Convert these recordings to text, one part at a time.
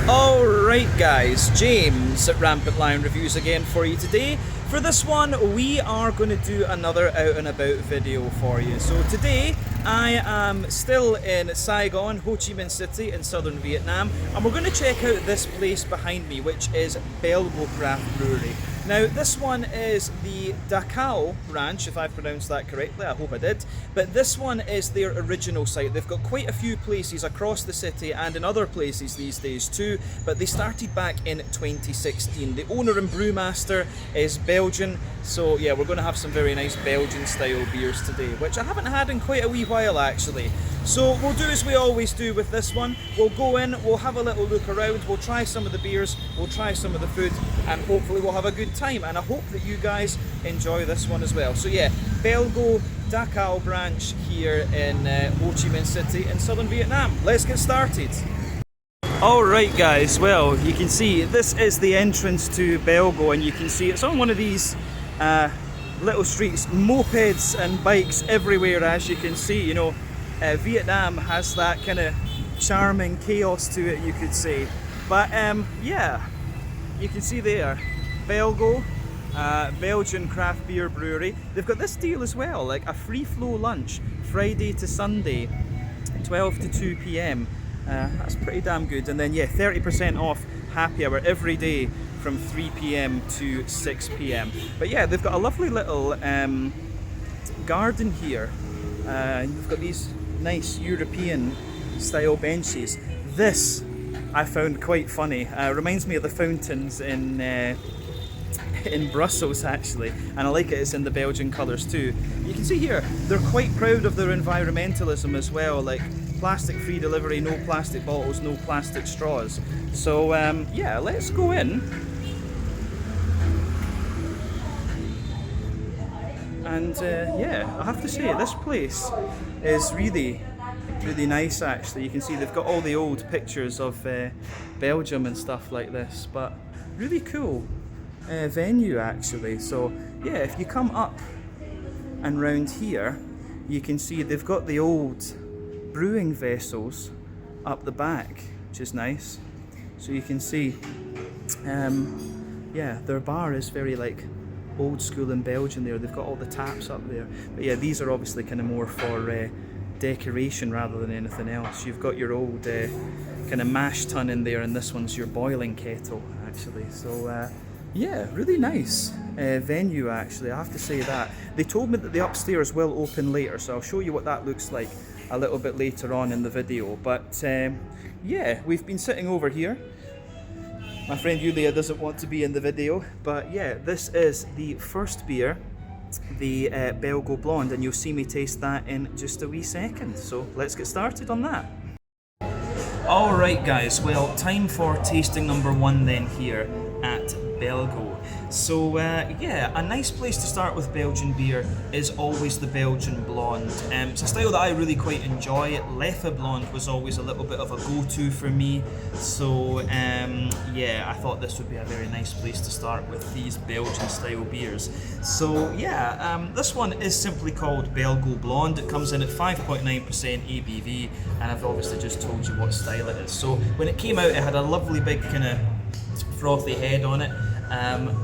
Alright guys, James at Rampant Lion Reviews again for you today. For this one, we are going to do another out and about video for you. So today, I am still in Saigon, Ho Chi Minh City in southern Vietnam, and we're going to check out this place behind me, which is Belgo Craft Brewery. Now, this one is the Da Kao ranch, if I pronounced that correctly, I hope I did. But this one is their original site. They've got quite a few places across the city and in other places these days too, but they started back in 2016. The owner and brewmaster is Belgian, so yeah, we're going to have some very nice Belgian style beers today, which I haven't had in quite a wee while actually. So we'll do as we always do with this one. We'll go in, we'll have a little look around, we'll try some of the beers, we'll try some of the food, and hopefully we'll have a good time. And I hope that you guys enjoy this one as well. So yeah, Belgo Da Kao branch here in Ho Chi Minh City in southern Vietnam. Let's get started. Alright guys, well you can see this is the entrance to Belgo, and you can see it's on one of these little streets, mopeds and bikes everywhere, as you can see. You know, Vietnam has that kind of charming chaos to it, you could say. But yeah, you can see there, Belgo, Belgian craft beer brewery. They've got this deal as well, like a free flow lunch, Friday to Sunday, 12 to 2 p.m. That's pretty damn good. And then yeah, 30% off happy hour every day from 3 p.m. to 6 p.m. But yeah, they've got a lovely little garden here. They've got these nice European style benches. This I found quite funny. Reminds me of the fountains in Brussels actually, and I like it, it's in the Belgian colours too. You can see here they're quite proud of their environmentalism as well, like plastic free delivery, no plastic bottles, no plastic straws. So yeah, let's go in. And yeah, I have to say this place is really nice actually. You can see they've got all the old pictures of Belgium and stuff like this, but really cool venue actually. So yeah, if you come up and round here, you can see they've got the old brewing vessels up the back, which is nice. So you can see yeah, their bar is very like old school in Belgium there. They've got all the taps up there. But yeah, these are obviously kind of more for decoration rather than anything else. You've got your old kind of mash tun in there, and this one's your boiling kettle actually. So yeah, really nice venue actually, I have to say that. They told me that the upstairs will open later, so I'll show you what that looks like a little bit later on in the video. But yeah, we've been sitting over here. My friend Yulia doesn't want to be in the video, but yeah, this is the first beer, the Belgo Blonde, and you'll see me taste that in just a wee second. So let's get started on that. Alright guys, well, time for tasting number one then here at Belgo. So yeah, a nice place to start with Belgian beer is always the Belgian Blonde. It's a style that I really quite enjoy. Leffe Blonde was always a little bit of a go-to for me. So yeah, I thought this would be a very nice place to start with these Belgian style beers. So yeah, this one is simply called Belgo Blonde. It comes in at 5.9% ABV, and I've obviously just told you what style it is. So when it came out, it had a lovely big kind of frothy head on it.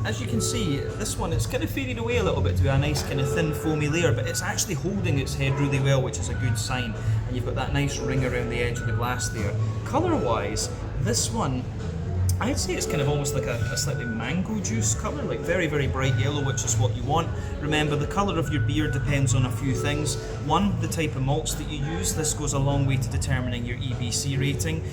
As you can see, this one, it's kind of faded away a little bit to a nice kind of thin foamy layer, but it's actually holding its head really well, which is a good sign. And you've got that nice ring around the edge of the glass there. Colour wise, this one, I'd say it's kind of almost like a slightly mango juice colour, like very, very bright yellow, which is what you want. Remember, the colour of your beer depends on a few things. One, the type of malts that you use. This goes a long way to determining your EBC rating.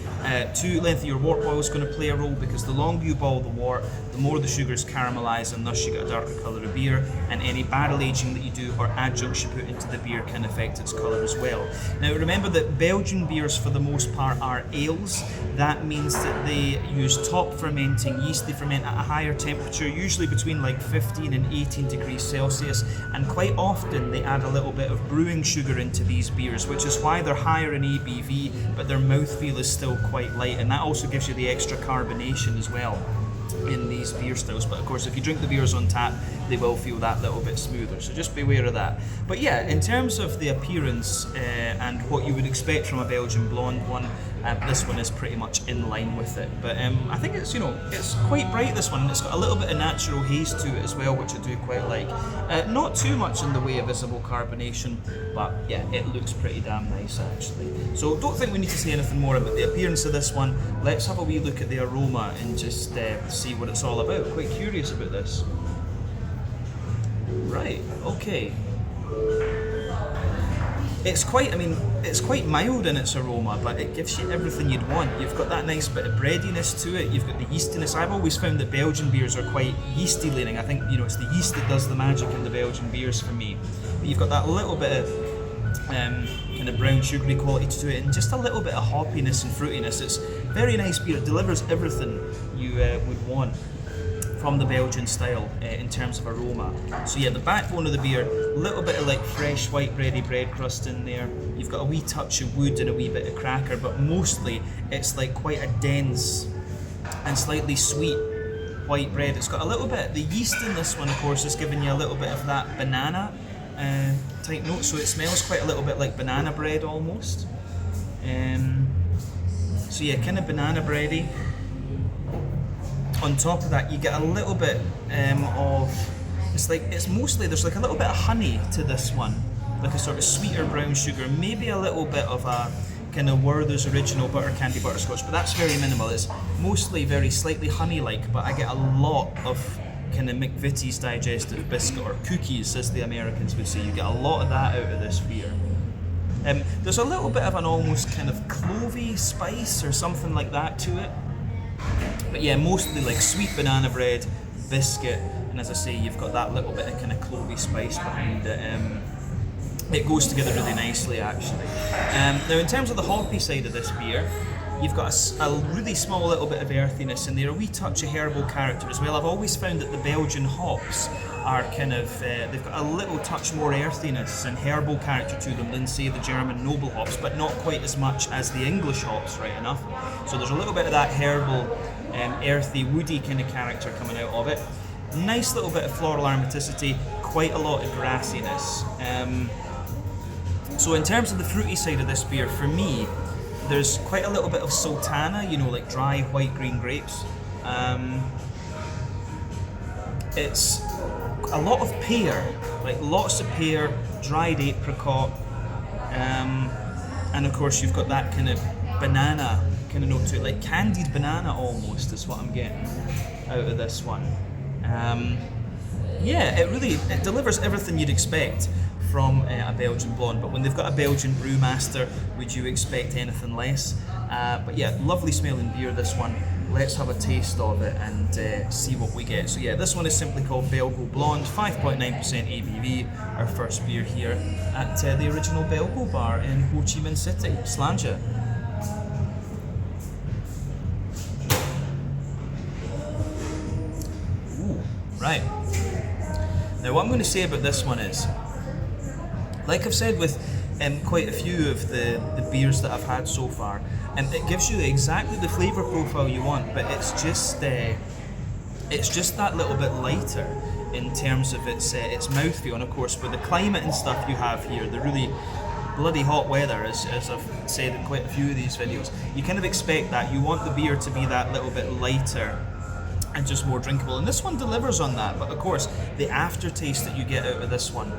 Two, length of your wort boil is going to play a role, because the longer you boil the wort, the more the sugars caramelise, and thus you get a darker colour of beer. And any barrel aging that you do or adjuncts you put into the beer can affect its colour as well. Now remember that Belgian beers for the most part are ales. That means that they use top fermenting yeast. They ferment at a higher temperature, usually between like 15 and 18 degrees Celsius, and quite often they add a little bit of brewing sugar into these beers, which is why they're higher in ABV, but their mouthfeel is still quite light, and that also gives you the extra carbonation as well in these beer styles. But of course, if you drink the beers on tap, they will feel that little bit smoother, so just beware of that. But yeah, in terms of the appearance and what you would expect from a Belgian blonde one, This one is pretty much in line with it, but I think it's, you know, it's quite bright, this one, and it's got a little bit of natural haze to it as well, which I do quite like. Not too much in the way of visible carbonation, but yeah, it looks pretty damn nice actually. So don't think we need to say anything more about the appearance of this one. Let's have a wee look at the aroma and just see what it's all about. Quite curious about this. Right, okay. It's quite, I mean, it's quite mild in its aroma, but it gives you everything you'd want. You've got that nice bit of breadiness to it, you've got the yeastiness. I've always found that Belgian beers are quite yeasty leaning. I think, you know, it's the yeast that does the magic in the Belgian beers for me. But you've got that little bit of kind of brown sugary quality to it, and just a little bit of hoppiness and fruitiness. It's very nice beer. It delivers everything you would want from the Belgian style in terms of aroma. So yeah, the backbone of the beer, a little bit of like fresh white bready bread crust in there. You've got a wee touch of wood and a wee bit of cracker, but mostly it's like quite a dense and slightly sweet white bread. It's got a little bit, the yeast in this one of course is giving you a little bit of that banana type note, so it smells quite a little bit like banana bread almost. So yeah, kind of banana bready. On top of that, you get a little bit of, it's mostly, there's like a little bit of honey to this one, like a sort of sweeter brown sugar, maybe a little bit of a kind of Werther's original butter candy butterscotch, but that's very minimal. It's mostly very slightly honey-like, but I get a lot of kind of McVitie's digestive biscuit, or cookies as the Americans would say. You get a lot of that out of this beer. There's a little bit of an almost kind of clovey spice or something like that to it. But yeah, mostly like sweet banana bread, biscuit, and as I say, you've got that little bit of kind of clovey spice behind it. It goes together really nicely actually. Now in terms of the hoppy side of this beer, you've got a really small little bit of earthiness in there, a wee touch of herbal character as well. I've always found that the Belgian hops are kind of, they've got a little touch more earthiness and herbal character to them than say the German noble hops, but not quite as much as the English hops, right enough. So there's a little bit of that herbal, earthy, woody kind of character coming out of it. Nice little bit of floral aromaticity, quite a lot of grassiness. So in terms of the fruity side of this beer, for me, there's quite a little bit of sultana, you know, like dry white green grapes. It's a lot of pear, like lots of pear, dried apricot, and of course you've got that kind of banana kind of note to it, like candied banana almost is what I'm getting out of this one. Yeah, it delivers everything you'd expect from a Belgian blonde, but when they've got a Belgian brewmaster, would you expect anything less? But yeah, lovely smelling beer, this one. Let's have a taste of it and see what we get. So yeah, this one is simply called Belgo Blonde, 5.9% ABV, our first beer here at the original Belgo bar in Ho Chi Minh City, Slanja. Ooh, right. Now what I'm going to say about this one is, like I've said with quite a few of the beers that I've had so far, it gives you exactly the flavour profile you want, but it's just that little bit lighter in terms of its mouthfeel. And of course, with the climate and stuff you have here, the really bloody hot weather, as I've said in quite a few of these videos, you kind of expect that. You want the beer to be that little bit lighter and just more drinkable, and this one delivers on that. But of course, the aftertaste that you get out of this one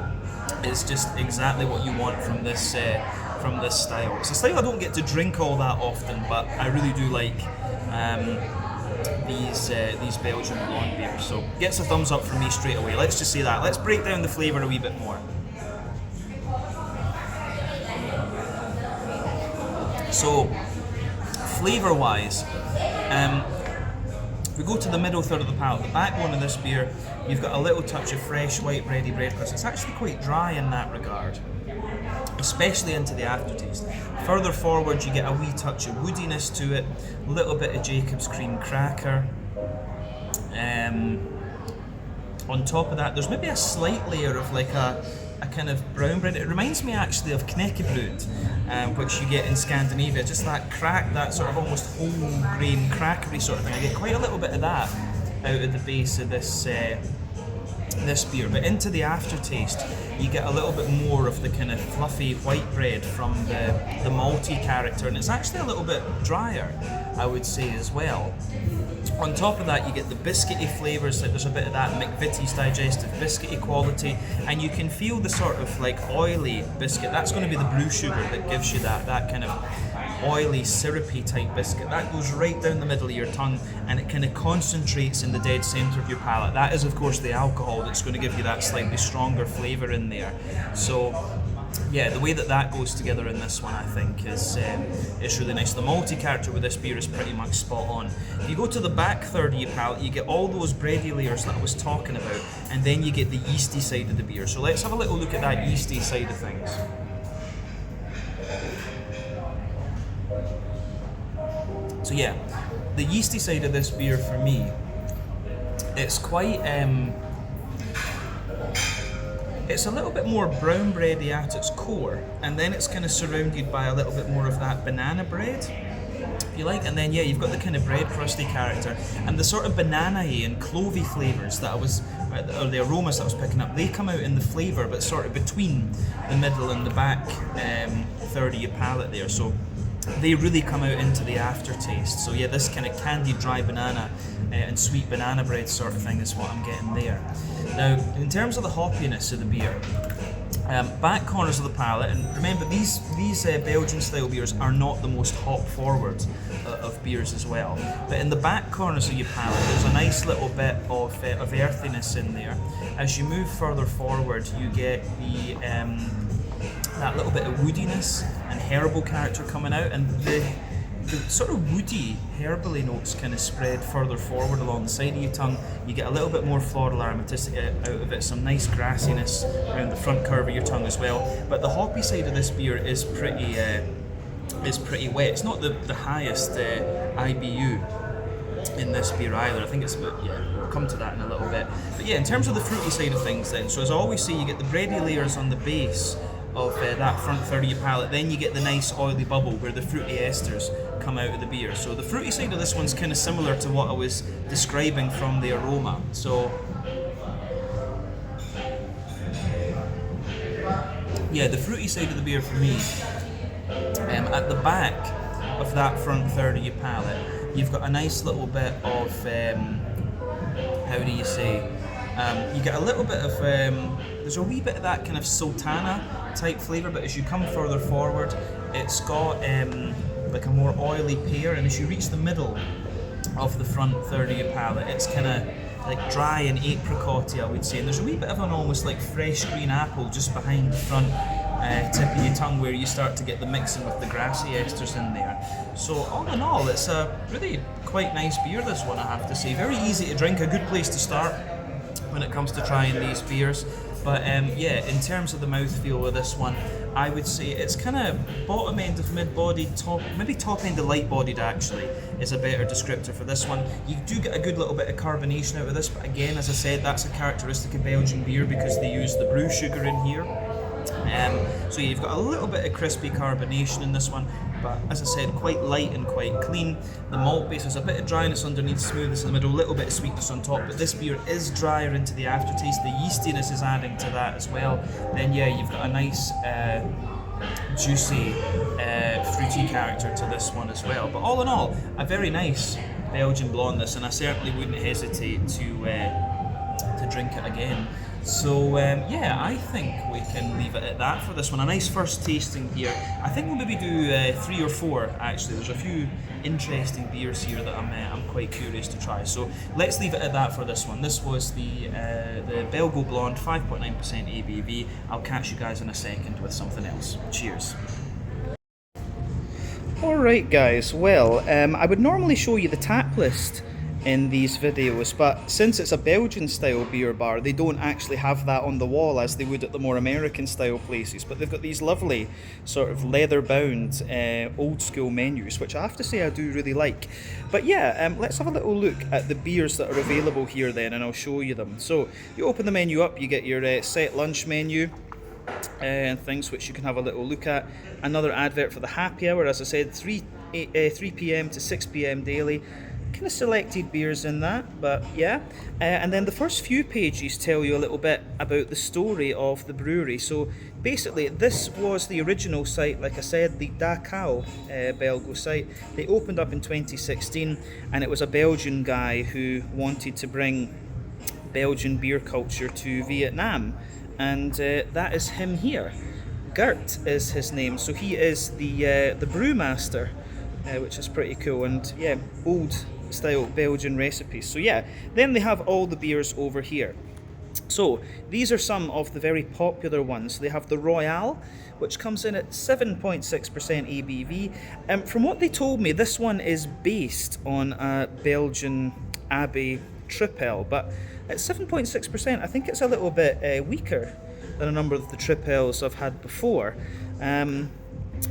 is just exactly what you want from this style. It's a style I don't get to drink all that often, but I really do like these Belgian blonde beers. So gets a thumbs up from me straight away. Let's just say that. Let's break down the flavour a wee bit more. So flavour-wise, if we go to the middle third of the palate, the backbone of this beer, you've got a little touch of fresh white bready bread crust. It's actually quite dry in that regard, especially into the aftertaste. Further forward, you get a wee touch of woodiness to it, a little bit of Jacob's cream cracker. On top of that, there's maybe a slight layer of like a kind of brown bread. It reminds me actually of knäckebröd, which you get in Scandinavia. Just that sort of almost whole grain crackery sort of thing. I get quite a little bit of that out of the base of this this beer. But into the aftertaste, you get a little bit more of the kind of fluffy white bread from the malty character, and it's actually a little bit drier, I would say, as well. On top of that, you get the biscuity flavours, like there's a bit of that McVitie's digestive biscuity quality, and you can feel the sort of like oily biscuit. That's going to be the brew sugar that gives you that kind of oily, syrupy type biscuit. That goes right down the middle of your tongue, and it kind of concentrates in the dead centre of your palate. That is, of course, the alcohol that's going to give you that slightly stronger flavour in there. So yeah, the way that goes together in this one, I think, is really nice. The malty character with this beer is pretty much spot on. If you go to the back third of your palate, you get all those bready layers that I was talking about, and then you get the yeasty side of the beer. So let's have a little look at that yeasty side of things. So yeah, the yeasty side of this beer for me, it's quite it's a little bit more brown bready at its core, and then it's kind of surrounded by a little bit more of that banana bread, if you like, and then yeah, you've got the kind of bread crusty character, and the sort of banana-y and clovey flavours that I was, or the aromas that I was picking up, they come out in the flavour, but sort of between the middle and the back third of your palate there. So they really come out into the aftertaste. So yeah, this kind of candied dry banana and sweet banana bread sort of thing is what I'm getting there. Now, in terms of the hoppiness of the beer, back corners of the palate, and remember these Belgian style beers are not the most hop forward of beers as well, but in the back corners of your palate there's a nice little bit of earthiness in there. As you move further forward, you get the that little bit of woodiness and herbal character coming out, and the sort of woody, herbally notes kind of spread further forward along the side of your tongue. You get a little bit more floral aromaticity out of it, some nice grassiness around the front curve of your tongue as well. But the hoppy side of this beer is pretty wet. It's not the highest IBU in this beer either. I think it's about, yeah, we'll come to that in a little bit. But yeah, in terms of the fruity side of things then, so as I always say, you get the bready layers on the base of that front third of your palate, then you get the nice oily bubble where the fruity esters come out of the beer. So the fruity side of this one's kind of similar to what I was describing from the aroma. So yeah, the fruity side of the beer for me, at the back of that front third of your palate, you've got a nice little bit of, how do you say, you get a little bit of, there's a wee bit of that kind of sultana type flavour, but as you come further forward, it's got like a more oily pear, and as you reach the middle of the front third of your palate, it's kind of like dry and apricot-y, I would say, and there's a wee bit of an almost like fresh green apple just behind the front tip of your tongue where you start to get the mixing with the grassy esters in there. So all in all, it's a really quite nice beer, this one, I have to say. Very easy to drink, a good place to start when it comes to trying these beers. But yeah, in terms of the mouthfeel of this one, I would say it's kind of bottom end of mid-bodied, maybe top end of light-bodied actually, is a better descriptor for this one. You do get a good little bit of carbonation out of this, but again, as I said, that's a characteristic of Belgian beer because they use the brew sugar in here. So yeah, you've got a little bit of crispy carbonation in this one, but as I said, quite light and quite clean. The malt base has a bit of dryness underneath, smoothness in the middle, a little bit of sweetness on top, but this beer is drier into the aftertaste. The yeastiness is adding to that as well. Then yeah, you've got a nice juicy fruity character to this one as well. But all in all, a very nice Belgian blonde, and I certainly wouldn't hesitate to drink it again. So yeah, I think we can leave it at that for this one. A nice first tasting here. I think we'll maybe do 3 or 4 actually. There's a few interesting beers here that I'm quite curious to try. So let's leave it at that for this one. This was the Belgo Blonde, 5.9% ABV. I'll catch you guys in a second with something else. Cheers. Alright guys, well, I would normally show you the tap list in these videos, but since it's a Belgian style beer bar, they don't actually have that on the wall as they would at the more American style places, but they've got these lovely sort of leather bound old school menus, which I have to say I do really like. But yeah, let's have a little look at the beers that are available here then, and I'll show you them. So you open the menu up, you get your set lunch menu and things which you can have a little look at. Another advert for the happy hour, as I said, 3 p.m. to 6 p.m. daily. kind of selected beers in that, but yeah. And then the first few pages tell you a little bit about the story of the brewery. So basically, this was the original site, like I said, the Da Kao Belgo site. They opened up in 2016, and it was a Belgian guy who wanted to bring Belgian beer culture to Vietnam, and that is him here. Gert is his name, so he is the brewmaster, which is pretty cool, and yeah, old style Belgian recipes. So yeah, then they have all the beers over here. So these are some of the very popular ones. They have the Royale, which comes in at 7.6% ABV. From what they told me, this one is based on a Belgian Abbey Tripel, but at 7.6%, I think it's a little bit weaker than a number of the Tripels I've had before.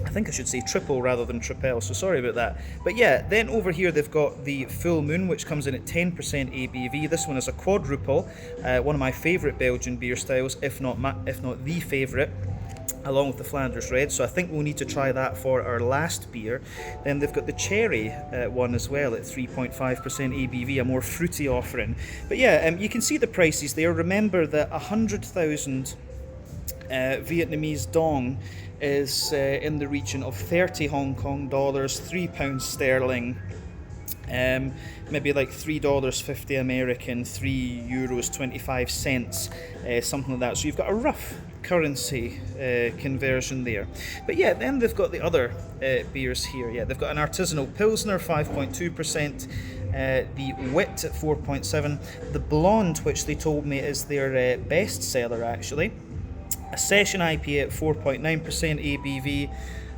I think I should say triple rather than Tripel, so sorry about that. But yeah, then over here they've got the Full Moon, which comes in at 10% ABV. This one is a quadruple, one of my favourite Belgian beer styles, if not the favourite, along with the Flanders Red, so I think we'll need to try that for our last beer. Then they've got the Cherry one as well at 3.5% ABV, a more fruity offering. But yeah, you can see the prices there. Remember that 100,000 Vietnamese dong is in the region of 30 Hong Kong dollars, £3 sterling, maybe like $3.50 American, €3.25, something like that. So you've got a rough currency conversion there. But yeah, then they've got the other beers here. Yeah, they've got an artisanal Pilsner, 5.2%. The Wit at 4.7%. The Blonde, which they told me is their best seller actually. A Session IPA at 4.9% ABV.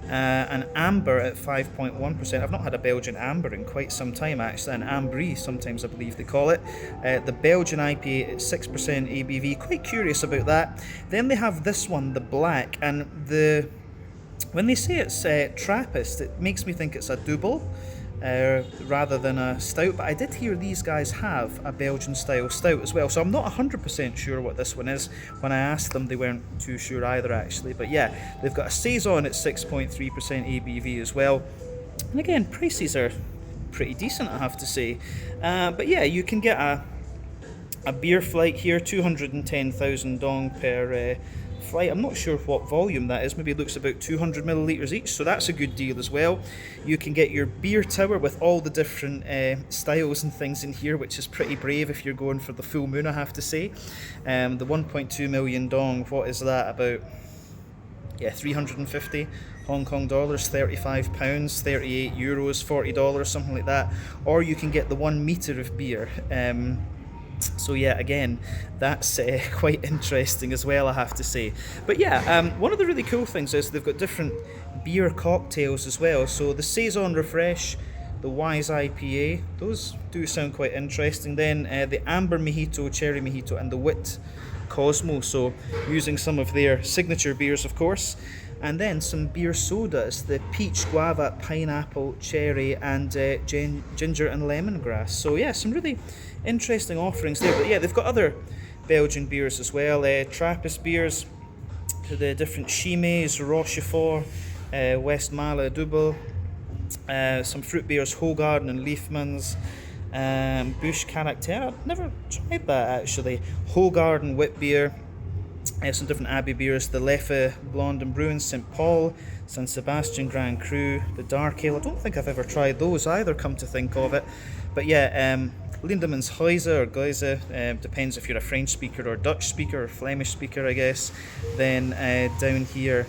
An Amber at 5.1%. I've not had a Belgian Amber in quite some time actually, an Ambry sometimes I believe they call it. The Belgian IPA at 6% ABV, quite curious about that. Then they have this one, the Black, and when they say it's Trappist, it makes me think it's a double rather than a stout, but I did hear these guys have a Belgian style stout as well, so I'm not 100% sure what this one is. When I asked them, they weren't too sure either actually. But yeah, they've got a Saigon at 6.3% ABV as well, and again, prices are pretty decent, I have to say. But yeah, you can get a beer flight here, 210,000 dong per flight. I'm not sure what volume that is, maybe it looks about 200 millilitres each, so that's a good deal as well. You can get your beer tower with all the different styles and things in here, which is pretty brave if you're going for the Full Moon, I have to say. The 1.2 million dong, what is that, about 350 Hong Kong dollars, £35, €38, $40, something like that. Or you can get the 1 metre of beer. So yeah, again, that's quite interesting as well, I have to say. But yeah, one of the really cool things is they've got different beer cocktails as well. So the Saison Refresh, the Wise IPA, those do sound quite interesting. Then the Amber Mojito, Cherry Mojito, and the Wit Cosmo, so using some of their signature beers of course. And then some beer sodas, the Peach, Guava, Pineapple, Cherry, and Ginger and Lemongrass. So yeah, some really interesting offerings there. But yeah, they've got other Belgian beers as well, Trappist beers, the different Chimay, Rochefort, Westmalle Double, some fruit beers, Hoegaarden and Liefmans, Bush Caractère, I've never tried that actually, Hoegaarden wit beer, some different Abbey beers, the Leffe Blonde and Bruin, St. Paul, San Sebastian Grand Cru, the Dark Ale. I don't think I've ever tried those either, come to think of it. But yeah, Lindemans Heuse or Geuse, depends if you're a French speaker or Dutch speaker or Flemish speaker, I guess. Then down here,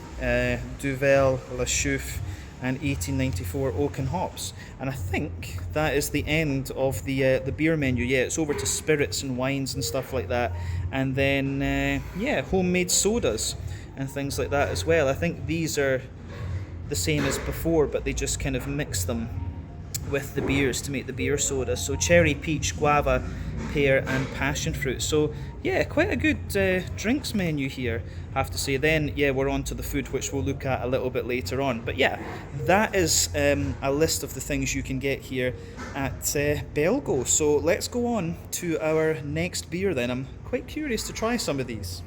Duvel, La Chouffe, and 1894 Oaken Hops. And I think that is the end of the beer menu. Yeah, it's over to spirits and wines and stuff like that. And then, yeah, homemade sodas and things like that as well. I think these are the same as before, but they just kind of mix them with the beers to make the beer soda. So cherry, peach, guava, pear and passion fruit. So yeah, quite a good drinks menu here, I have to say. Then yeah, we're on to the food, which we'll look at a little bit later on. But yeah, that is a list of the things you can get here at Belgo. So let's go on to our next beer then. I'm quite curious to try some of these.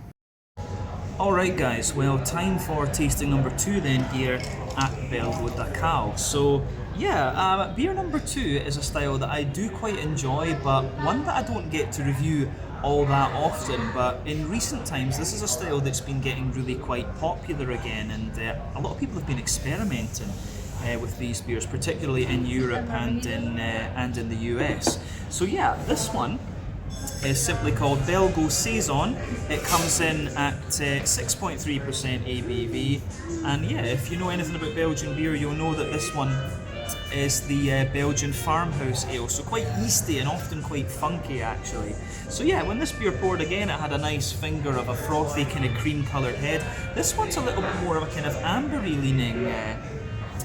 Alright guys, well, time for tasting number 2 then here at Belgo Da Kao. So Yeah, beer number 2 is a style that I do quite enjoy, but one that I don't get to review all that often. But in recent times, this is a style that's been getting really quite popular again, and a lot of people have been experimenting with these beers, particularly in Europe and in the US. So yeah, this one is simply called Belgo Saigon. It comes in at 6.3% ABV, and yeah, if you know anything about Belgian beer, you'll know that this one is the Belgian farmhouse ale, so quite yeasty and often quite funky actually. So yeah, when this beer poured again, it had a nice finger of a frothy kind of cream coloured head. This one's a little bit more of a kind of ambery leaning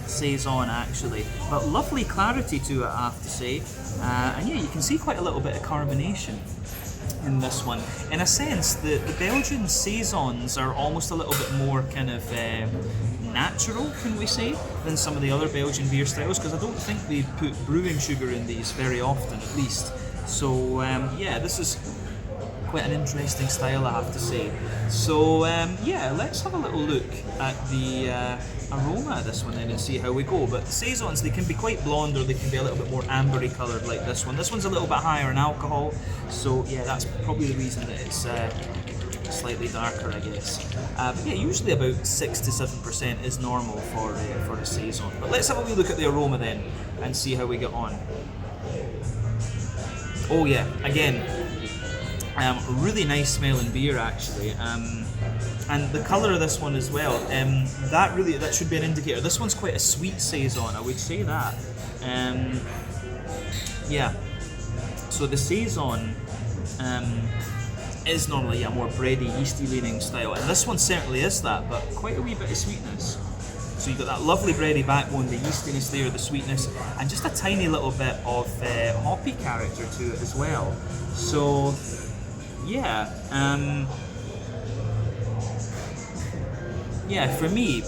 Saison actually, but lovely clarity to it, I have to say. And yeah, you can see quite a little bit of carbonation in this one. In a sense, the Belgian Saisons are almost a little bit more kind of natural, can we say, than some of the other Belgian beer styles, because I don't think they put brewing sugar in these very often, at least. So yeah, this is quite an interesting style, I have to say. So yeah, let's have a little look at the aroma of this one then and see how we go. But the Saisons, they can be quite blonde or they can be a little bit more ambery coloured like this one. This one's a little bit higher in alcohol, so yeah, that's probably the reason that it's slightly darker, I guess. But yeah, usually about 6 to 7% is normal for a Saison. But let's have a wee look at the aroma then and see how we get on. Oh yeah, again, really nice smelling beer actually, and the colour of this one as well. That should be an indicator. This one's quite a sweet Saison, I would say that. Yeah, so the Saison is normally a more bready, yeasty leaning style, and this one certainly is that, but quite a wee bit of sweetness. So you've got that lovely bready backbone, the yeastiness there, the sweetness, and just a tiny little bit of hoppy character to it as well. So yeah, yeah, for me,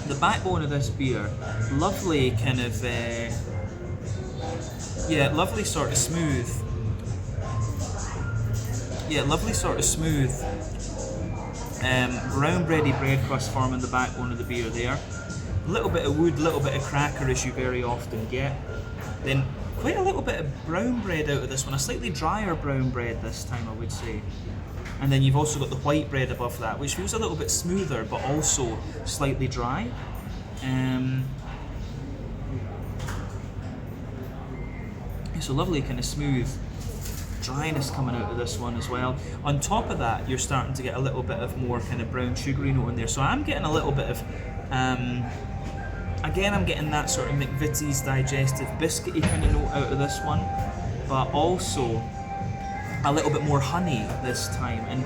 the backbone of this beer, lovely kind of, yeah, lovely sort of smooth. Yeah, lovely sort of smooth brown bready bread crust forming the backbone of the beer there. A little bit of wood, a little bit of cracker as you very often get. Then quite a little bit of brown bread out of this one, a slightly drier brown bread this time, I would say. And then you've also got the white bread above that, which feels a little bit smoother but also slightly dry. It's a lovely kind of smooth dryness coming out of this one as well. On top of that, you're starting to get a little bit of more kind of brown sugary note in there. So I'm getting a little bit of, again, I'm getting that sort of McVitie's digestive biscuity kind of note out of this one, but also a little bit more honey this time, and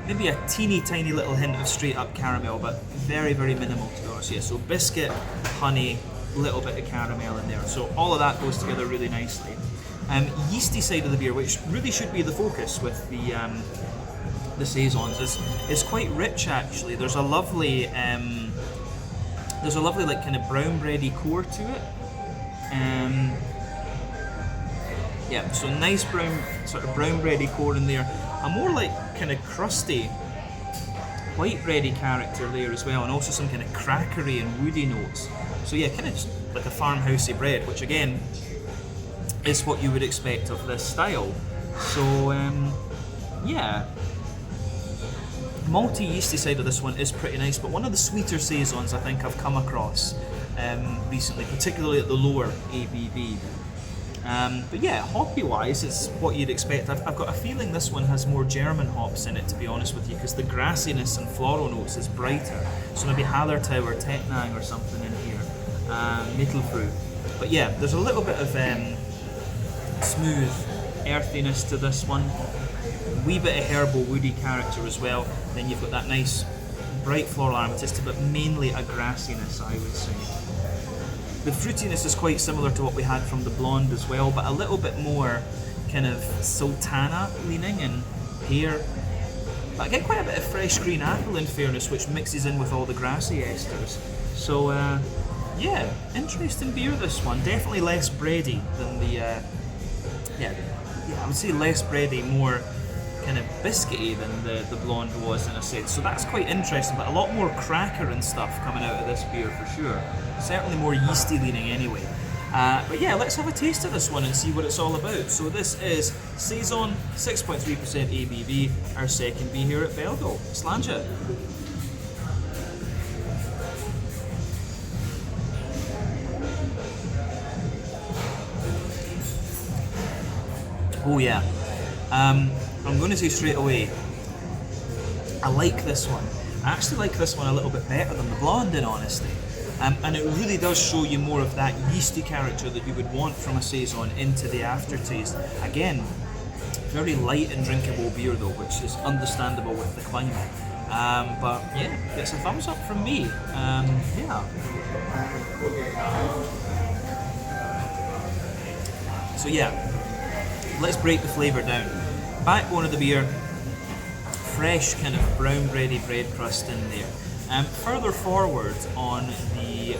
maybe a teeny tiny little hint of straight up caramel, but very, very minimal to be honest. Yeah, so biscuit, honey, little bit of caramel in there. So all of that goes together really nicely. Yeasty side of the beer, which really should be the focus with the Saisons, is quite rich actually. There's a lovely like kind of brown bready core to it. Yeah, so nice brown sort of brown bready core in there. A more like kind of crusty white bready character there as well, and also some kind of crackery and woody notes. So yeah, kind of just like a farmhousey bread, which again is what you would expect of this style. So yeah, malty yeasty side of this one is pretty nice, but one of the sweeter Saisons I think I've come across recently, particularly at the lower ABV. But yeah, hoppy wise, it's what you'd expect. I've got a feeling this one has more German hops in it, to be honest with you, because the grassiness and floral notes is brighter. So maybe Hallertau or Tecknang or something in here, Mittelfrüh. But yeah, there's a little bit of smooth earthiness to this one, wee bit of herbal woody character as well. Then you've got that nice bright floral aromaticity, but mainly a grassiness, I would say. The fruitiness is quite similar to what we had from the blonde as well, but a little bit more kind of sultana leaning and pear. But I get quite a bit of fresh green apple in fairness, which mixes in with all the grassy esters. So yeah, interesting beer this one. Definitely less bready than the yeah, I would say less bready, more kind of biscuity than the blonde was in a sense. So that's quite interesting, but a lot more cracker and stuff coming out of this beer for sure. certainly more yeasty leaning anyway. But yeah, let's have a taste of this one and see what it's all about. So this is Saigon, 6.3% ABV, our second beer here at Belgo. Slange it. Oh yeah, I'm going to say straight away, I like this one. I actually like this one a little bit better than the blonde, in honesty. And it really does show you more of that yeasty character that you would want from a Saison into the aftertaste. Again, very light and drinkable beer though, which is understandable with the climate. But yeah, it's a thumbs up from me. Yeah. So yeah, let's break the flavour down. Backbone of the beer, fresh kind of brown bready bread crust in there. Further forward on the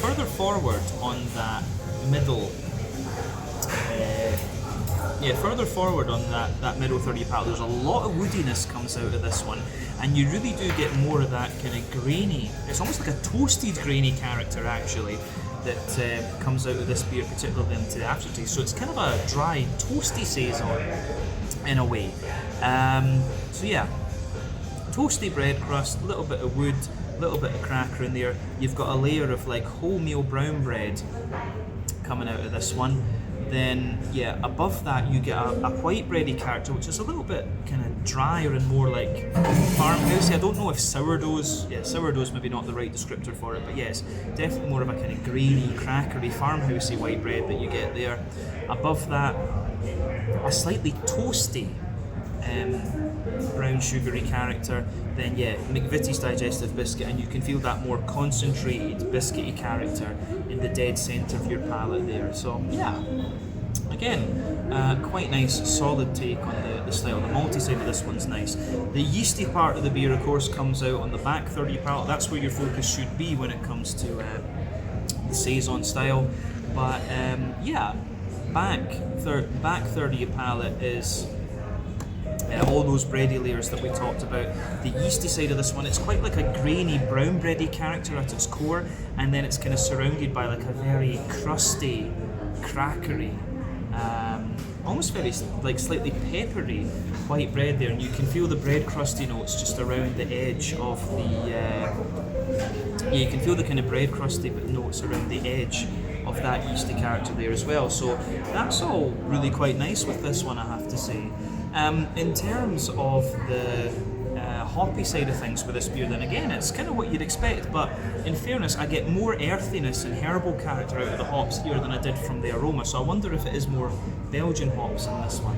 further forward on that middle third of your palate, there's a lot of woodiness comes out of this one, and you really do get more of that kind of grainy, it's almost like a toasted grainy character actually, that comes out of this beer, particularly into the aftertaste. So it's kind of a dry, toasty Saison in a way. So yeah, toasty bread crust, a little bit of wood, a little bit of cracker in there. You've got a layer of like wholemeal brown bread coming out of this one. Then yeah, above that you get a white bready character, which is a little bit kind of drier and more like farmhousey. I don't know if sourdough's maybe not the right descriptor for it, but yes, definitely more of a kind of grainy, crackery, farmhousey white bread that you get there. Above that, a slightly toasty brown sugary character. Then yeah, McVitie's digestive biscuit, and you can feel that more concentrated biscuity character in the dead centre of your palate there. So yeah, again, quite nice, solid take on the style. The malty side of this one's nice. The yeasty part of the beer, of course, comes out on the back third of your palate. That's where your focus should be when it comes to the Saison style. But yeah, back third of your palate is all those bready layers that we talked about. The yeasty side of this one, it's quite like a grainy brown bready character at its core, and then it's kind of surrounded by like a very crusty, crackery, almost very like slightly peppery white bread there, and you can feel the bread crusty notes just around the edge of the you can feel the kind of bread crusty notes around the edge of that yeasty character there as well. So that's all really quite nice with this one, I have to say. In terms of the hoppy side of things with this beer, then again, it's kind of what you'd expect, but in fairness, I get more earthiness and herbal character out of the hops here than I did from the aroma, so I wonder if it is more Belgian hops in this one.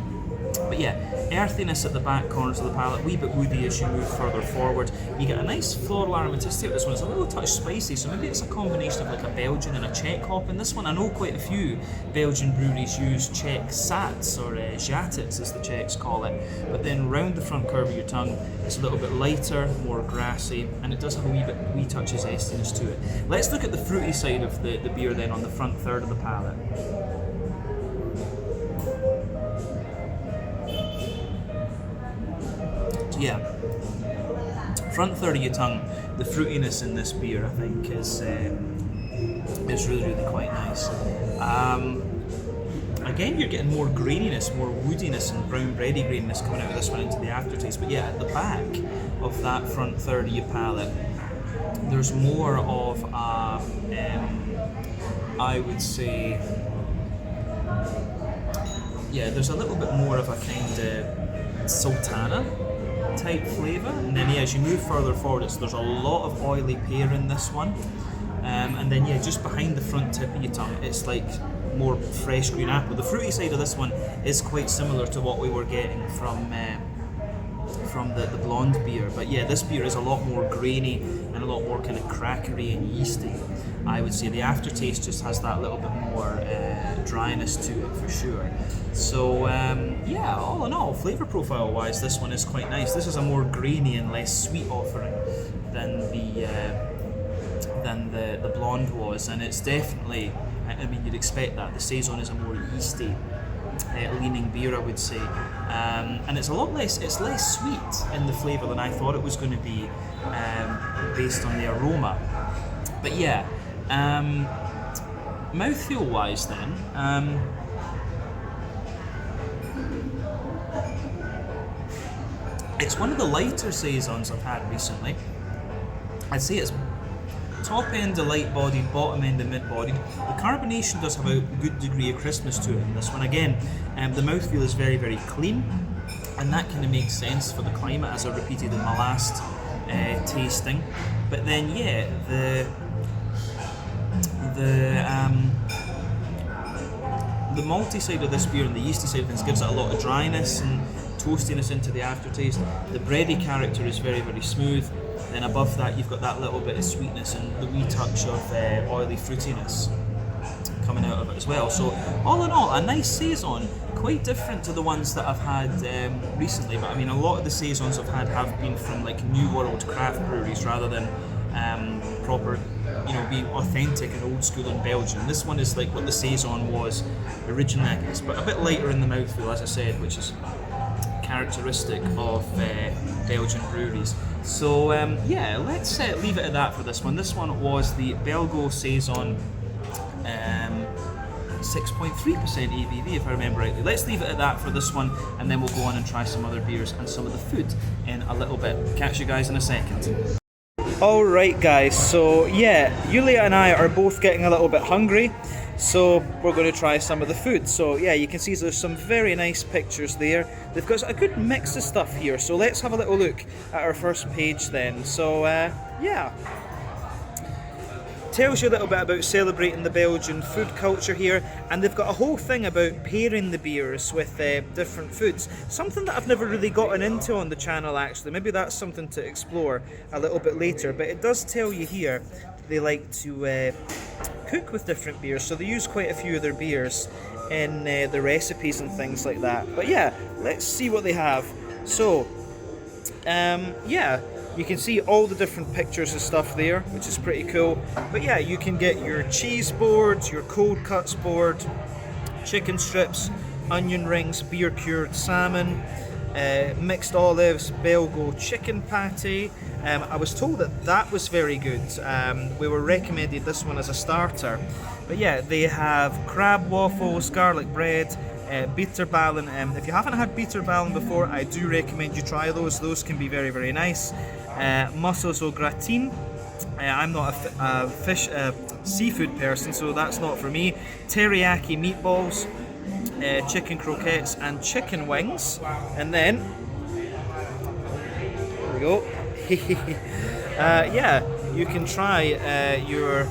But yeah, earthiness at the back corners of the palate, wee bit woody as you move further forward. You get a nice floral aromaticity with this one. It's a little touch spicy, so maybe it's a combination of like a Belgian and a Czech hop in this one. I know quite a few Belgian breweries use Czech Sats, or Jatets as the Czechs call it. But then round the front curve of your tongue, it's a little bit lighter, more grassy, and it does have a wee touch of zestiness to it. Let's look at the fruity side of the beer then on the front third of the palate. Yeah, front third of your tongue, the fruitiness in this beer, I think, is really quite nice. Again, you're getting more graininess, more woodiness and brown bready graininess coming out of this one into the aftertaste. But yeah, at the back of that front third of your palate, there's more of I would say, yeah, there's a little bit more of a kind of sultana type flavour, and then yeah, as you move further forward, there's a lot of oily pear in this one, and then yeah, just behind the front tip of your tongue, it's like more fresh green apple. The fruity side of this one is quite similar to what we were getting from the blonde beer, but yeah, this beer is a lot more grainy and a lot more kind of crackery and yeasty. I would say the aftertaste just has that little bit more dryness to it for sure. So yeah, all in all, flavour profile wise, this one is quite nice. This is a more grainy and less sweet offering than the blonde was, and it's definitely, I mean, you'd expect that. The Saison is a more yeasty leaning beer, I would say, and it's a lot less, it's less sweet in the flavour than I thought it was going to be. based on the aroma. But yeah, mouthfeel wise then, it's one of the lighter Saisons I've had recently. I'd say it's top end of light bodied, bottom end of mid bodied. The carbonation does have a good degree of crispness to it in this one. Again, the mouthfeel is very, very clean, and that kind of makes sense for the climate, as I repeated in my last tasting. But then, yeah, the malty side of this beer and the yeasty side of things gives it a lot of dryness and toastiness into the aftertaste. The bready character is very, very smooth. Then above that, you've got that little bit of sweetness and the wee touch of oily fruitiness coming out of it as well. So all in all, a nice Saison, quite different to the ones that I've had recently. But I mean, a lot of the Saisons I've had have been from like New World craft breweries rather than proper, you know, being authentic and old school in Belgium. This one is like what the Saison was originally, I guess, but a bit lighter in the mouthfeel, as I said, which is characteristic of Belgian breweries. So yeah, let's leave it at that for this one. This one was the Belgo Saison 6.3% ABV, if I remember rightly. Let's leave it at that for this one, and then we'll go on and try some other beers and some of the food in a little bit. Catch you guys in a second. Alright guys, so yeah, Yulia and I are both getting a little bit hungry, so we're going to try some of the food. So yeah, you can see there's some very nice pictures there. They've got a good mix of stuff here, so let's have a little look at our first page then. So yeah, tells you a little bit about celebrating the Belgian food culture here, and they've got a whole thing about pairing the beers with different foods. Something that I've never really gotten into on the channel actually. Maybe that's something to explore a little bit later, but it does tell you here they like to cook with different beers, so they use quite a few of their beers in the recipes and things like that. But yeah, let's see what they have. So yeah, you can see all the different pictures of stuff there, which is pretty cool. But yeah, you can get your cheese boards, your cold cuts board, chicken strips, onion rings, beer cured salmon, mixed olives, Belgo chicken patty. I was told that that was very good. We were recommended this one as a starter. But yeah, they have crab waffles, garlic bread, bitterballen. If you haven't had bitterballen before, I do recommend you try those. Those can be very, very nice. Mussels au gratin. I'm not a seafood person, so that's not for me. Teriyaki meatballs, chicken croquettes, and chicken wings. And then, there we go. Yeah, you can try your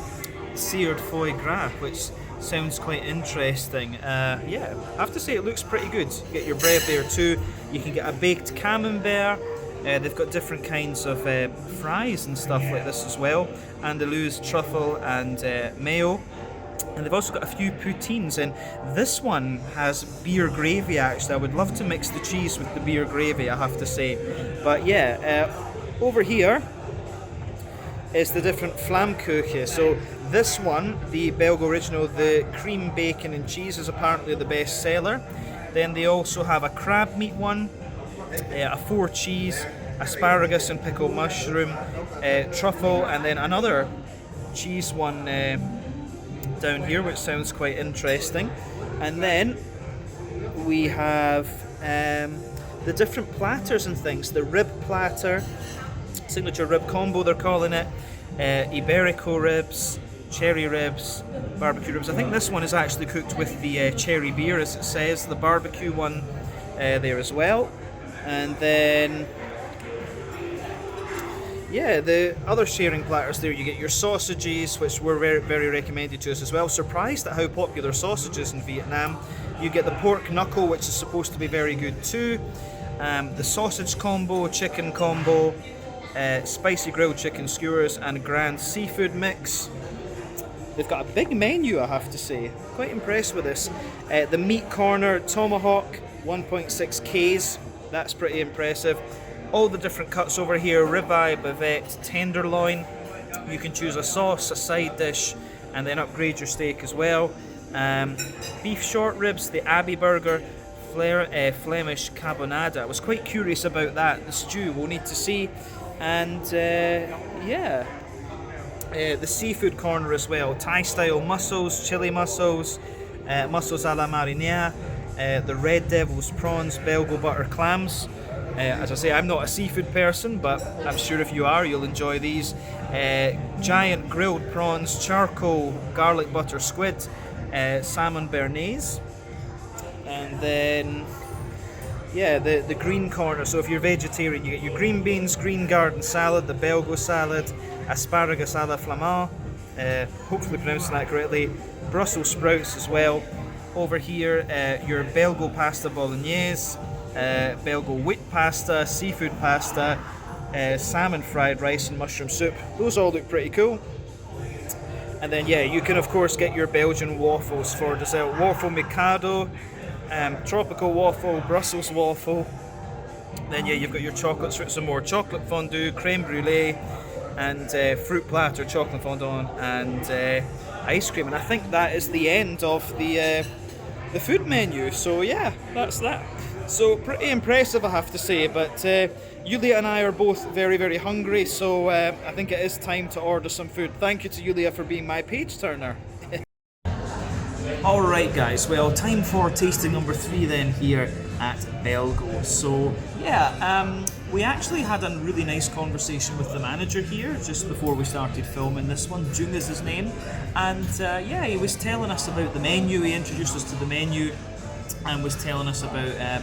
seared foie gras, which sounds quite interesting. Yeah, I have to say it looks pretty good. You get your bread there too. You can get a baked camembert. They've got different kinds of fries and stuff like this as well. Andalouse, truffle, and mayo. And they've also got a few poutines, and this one has beer gravy actually. I would love to mix the cheese with the beer gravy, I have to say. But yeah, over here is the different Flammkuchen. So this one, the Belgo Original, the cream, bacon and cheese is apparently the best seller. Then they also have a crab meat one, a 4 cheese, asparagus and pickled mushroom, truffle, and then another cheese one down here, which sounds quite interesting. And then we have the different platters and things. The rib platter, signature rib combo they're calling it, Iberico ribs, cherry ribs, barbecue ribs. I think this one is actually cooked with the cherry beer, as it says. The barbecue one there as well. And then yeah, the other sharing platters there, you get your sausages, which were very, very recommended to us as well. Surprised at how popular sausage is in Vietnam. You get the pork knuckle, which is supposed to be very good too. The sausage combo, chicken combo, spicy grilled chicken skewers, and grand seafood mix. They've got a big menu, I have to say. Quite impressed with this. The meat corner, tomahawk, 1.6 Ks. That's pretty impressive. All the different cuts over here, ribeye, bavette, tenderloin. You can choose a sauce, a side dish, and then upgrade your steak as well. Beef short ribs, the Abbey burger, Flemish carbonada. I was quite curious about that. The stew, we'll need to see. And yeah, the seafood corner as well. Thai style mussels, chili mussels, mussels a la mariniere, the red devil's prawns, Belgo butter clams. As I say, I'm not a seafood person, but I'm sure if you are, you'll enjoy these. Giant grilled prawns, charcoal garlic butter squid, salmon béarnaise, and then yeah, the green corner. So if you're vegetarian, you get your green beans, green garden salad, the Belgo salad, asparagus à la flamand, hopefully pronouncing that correctly, Brussels sprouts as well. Over here, your Belgo pasta bolognese, Belgo wheat pasta, seafood pasta, salmon fried rice and mushroom soup. Those all look pretty cool. And then yeah, you can of course get your Belgian waffles for dessert. Waffle Mikado, tropical waffle, Brussels waffle. Then yeah, you've got your chocolates, some more chocolate fondue, creme brulee, and fruit platter, chocolate fondant, and ice cream. And I think that is the end of the food menu. So yeah, that's that. So pretty impressive, I have to say. But Yulia and I are both very, very hungry, so I think it is time to order some food. Thank you to Yulia for being my page turner. Alright guys, well, time for tasting number 3 then here at Belgo. So yeah, we actually had a really nice conversation with the manager here just before we started filming this one. Jung is his name, and yeah, he was telling us about the menu. He introduced us to the menu and was telling us about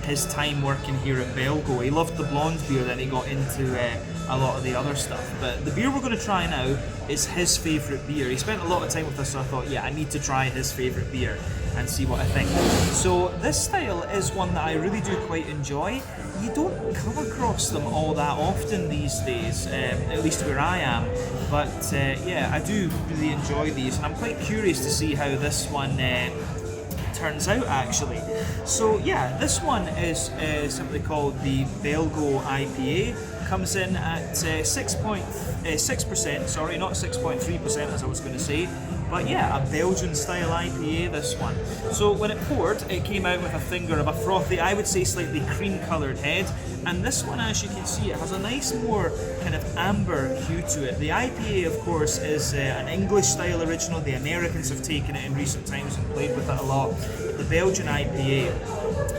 his time working here at Belgo. He loved the blonde beer, then he got into a lot of the other stuff. But the beer we're going to try now is his favourite beer. He spent a lot of time with us, so I thought, yeah, I need to try his favourite beer and see what I think. So this style is one that I really do quite enjoy. You don't come across them all that often these days, at least where I am. But yeah, I do really enjoy these, and I'm quite curious to see how this one turns out actually. So yeah, this one is simply called the Belgo IPA. Comes in at 6%, sorry, not 6.3% as I was going to say, but yeah, a Belgian style IPA, this one. So when it poured, it came out with a finger of a frothy, I would say slightly cream coloured head, and this one, as you can see, it has a nice more kind of amber hue to it. The IPA, of course, is an English style original. The Americans have taken it in recent times and played with it a lot. But the Belgian IPA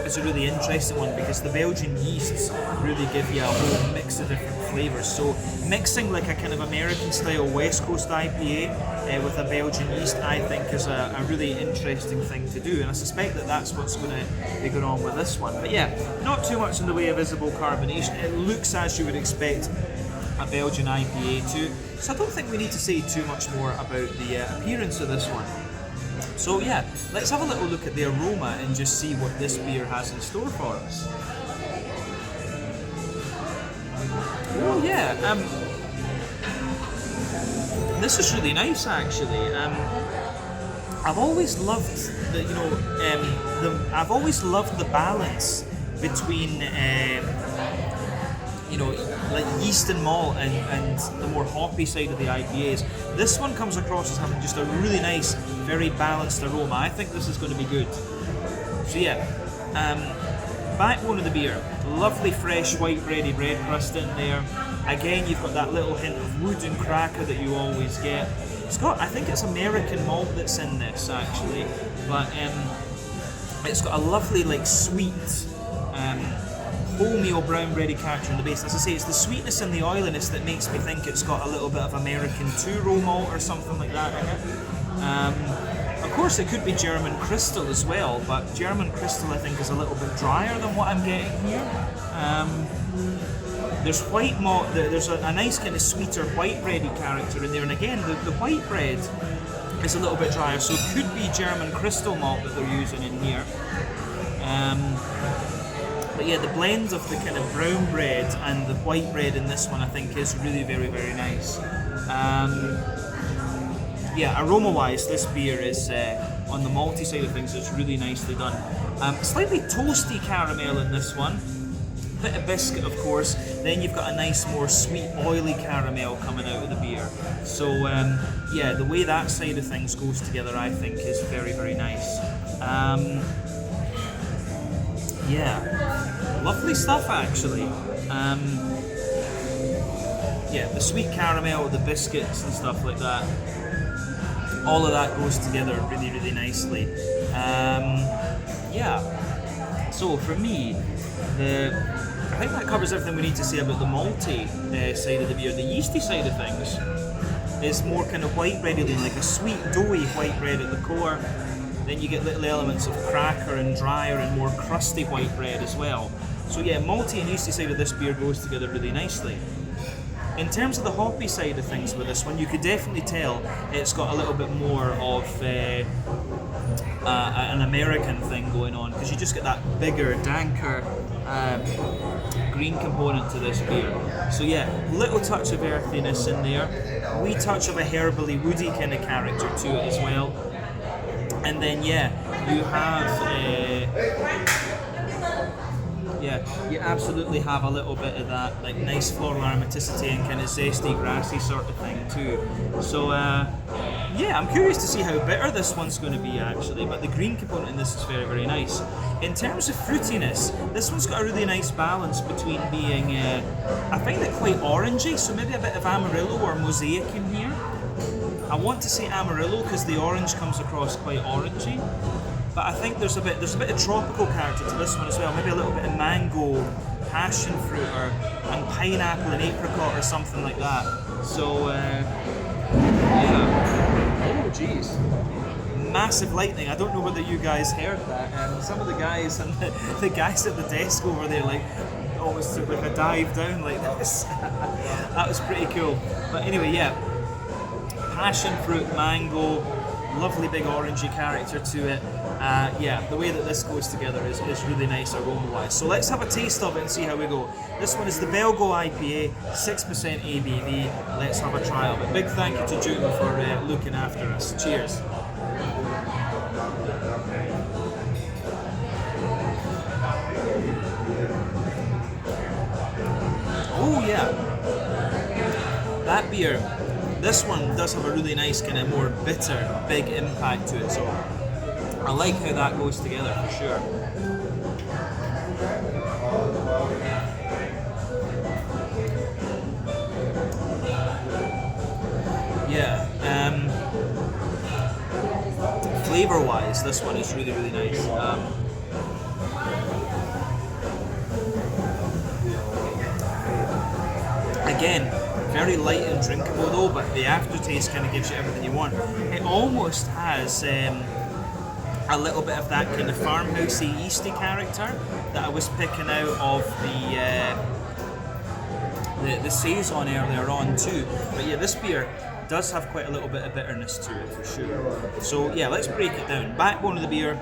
is a really interesting one because the Belgian yeasts really give you a whole mix of different flavours. So mixing like a kind of American style West Coast IPA with a Belgian yeast, I think is a really interesting thing to do, and I suspect that that's what's going to be going on with this one. But yeah, not too much in the way of visible carbonation. It looks as you would expect a Belgian IPA to, so I don't think we need to say too much more about the appearance of this one. So yeah, let's have a little look at the aroma and just see what this beer has in store for us. Oh yeah, this is really nice actually. I've always loved the, I've always loved the balance between like yeast and malt and the more hoppy side of the IPAs. This one comes across as having just a really nice, very balanced aroma. I think this is going to be good. So yeah, backbone of the beer, lovely fresh white bready bread crust in there. Again, you've got that little hint of wood and cracker that you always get. It's got, I think it's American malt that's in this actually, but it's got a lovely like sweet wholemeal brown bready character in the base. As I say, it's the sweetness and the oiliness that makes me think it's got a little bit of American two-row malt or something like that in it. Of course, it could be German Crystal as well, but German Crystal I think is a little bit drier than what I'm getting here. There's white malt, there's a nice kind of sweeter white bready character in there, and again, the white bread is a little bit drier, so it could be German Crystal malt that they're using in here. But yeah, the blend of the kind of brown bread and the white bread in this one I think is really very, very nice. Yeah, aroma-wise, this beer is, on the malty side of things, it's really nicely done. Slightly toasty caramel in this one. Bit of biscuit, of course. Then you've got a nice, more sweet, oily caramel coming out of the beer. So yeah, the way that side of things goes together, I think, is very, very nice. Yeah, lovely stuff actually. yeah, the sweet caramel, the biscuits and stuff like that, all of that goes together really, really nicely. Yeah, so for me, I think that covers everything we need to say about the malty side of the beer. The yeasty side of things is more kind of white bready, like a sweet, doughy white bread at the core. Then you get little elements of cracker and drier and more crusty white bread as well. So yeah, malty and yeasty side of this beer goes together really nicely. In terms of the hoppy side of things with this one, you could definitely tell it's got a little bit more of an American thing going on, because you just get that bigger, danker green component to this beer. So yeah, little touch of earthiness in there, wee touch of a herbally, woody kind of character to it as well. And then yeah, you have you absolutely have a little bit of that like nice floral aromaticity and kind of zesty, grassy sort of thing too. So yeah, I'm curious to see how bitter this one's going to be actually, but the green component in this is very, very nice. In terms of fruitiness, this one's got a really nice balance between being, I find it quite orangey, so maybe a bit of Amarillo or Mosaic in here. I want to say Amarillo because the orange comes across quite orangey. But I think there's a bit of tropical character to this one as well. Maybe a little bit of mango, passion fruit, and pineapple and apricot or something like that. So yeah. Oh jeez. Massive lightning. I don't know whether you guys heard that. Some of the guys and the guys at the desk over there like almost took like a dive down like this. That was pretty cool. But anyway, yeah. Passion fruit, mango, lovely big orangey character to it. Yeah, the way that this goes together is really nice aroma-wise. So let's have a taste of it and see how we go. This one is the Belgo IPA, 6% ABV. Let's have a try of it. Big thank you to June for looking after us. Cheers. Oh yeah, that beer. This one does have a really nice kind of more bitter, big impact to it. So I like how that goes together for sure. Yeah, flavor-wise, this one is really, really nice. Again, very light and drinkable though, but the aftertaste kind of gives you everything you want. It almost has a little bit of that kind of farmhousey, yeasty character that I was picking out of the Saigon earlier on too. But yeah, this beer does have quite a little bit of bitterness to it for sure. So yeah, let's break it down. Backbone of the beer,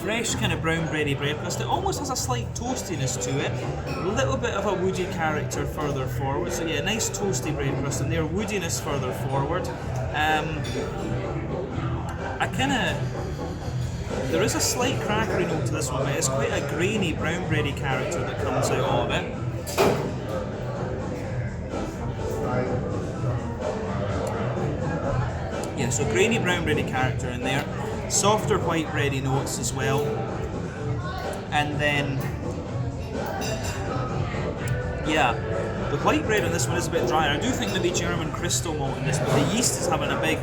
fresh kind of brown bready bread crust. It almost has a slight toastiness to it. A little bit of a woody character further forward. So yeah, nice toasty bread crust and their woodiness further forward. There is a slight crackery note to this one, but it's quite a grainy brown bready character that comes out of it. Yeah, so grainy brown bready character in there. Softer white bready notes as well. And then, yeah, the white bread on this one is a bit drier. I do think maybe German crystal malt in this, but the yeast is having a big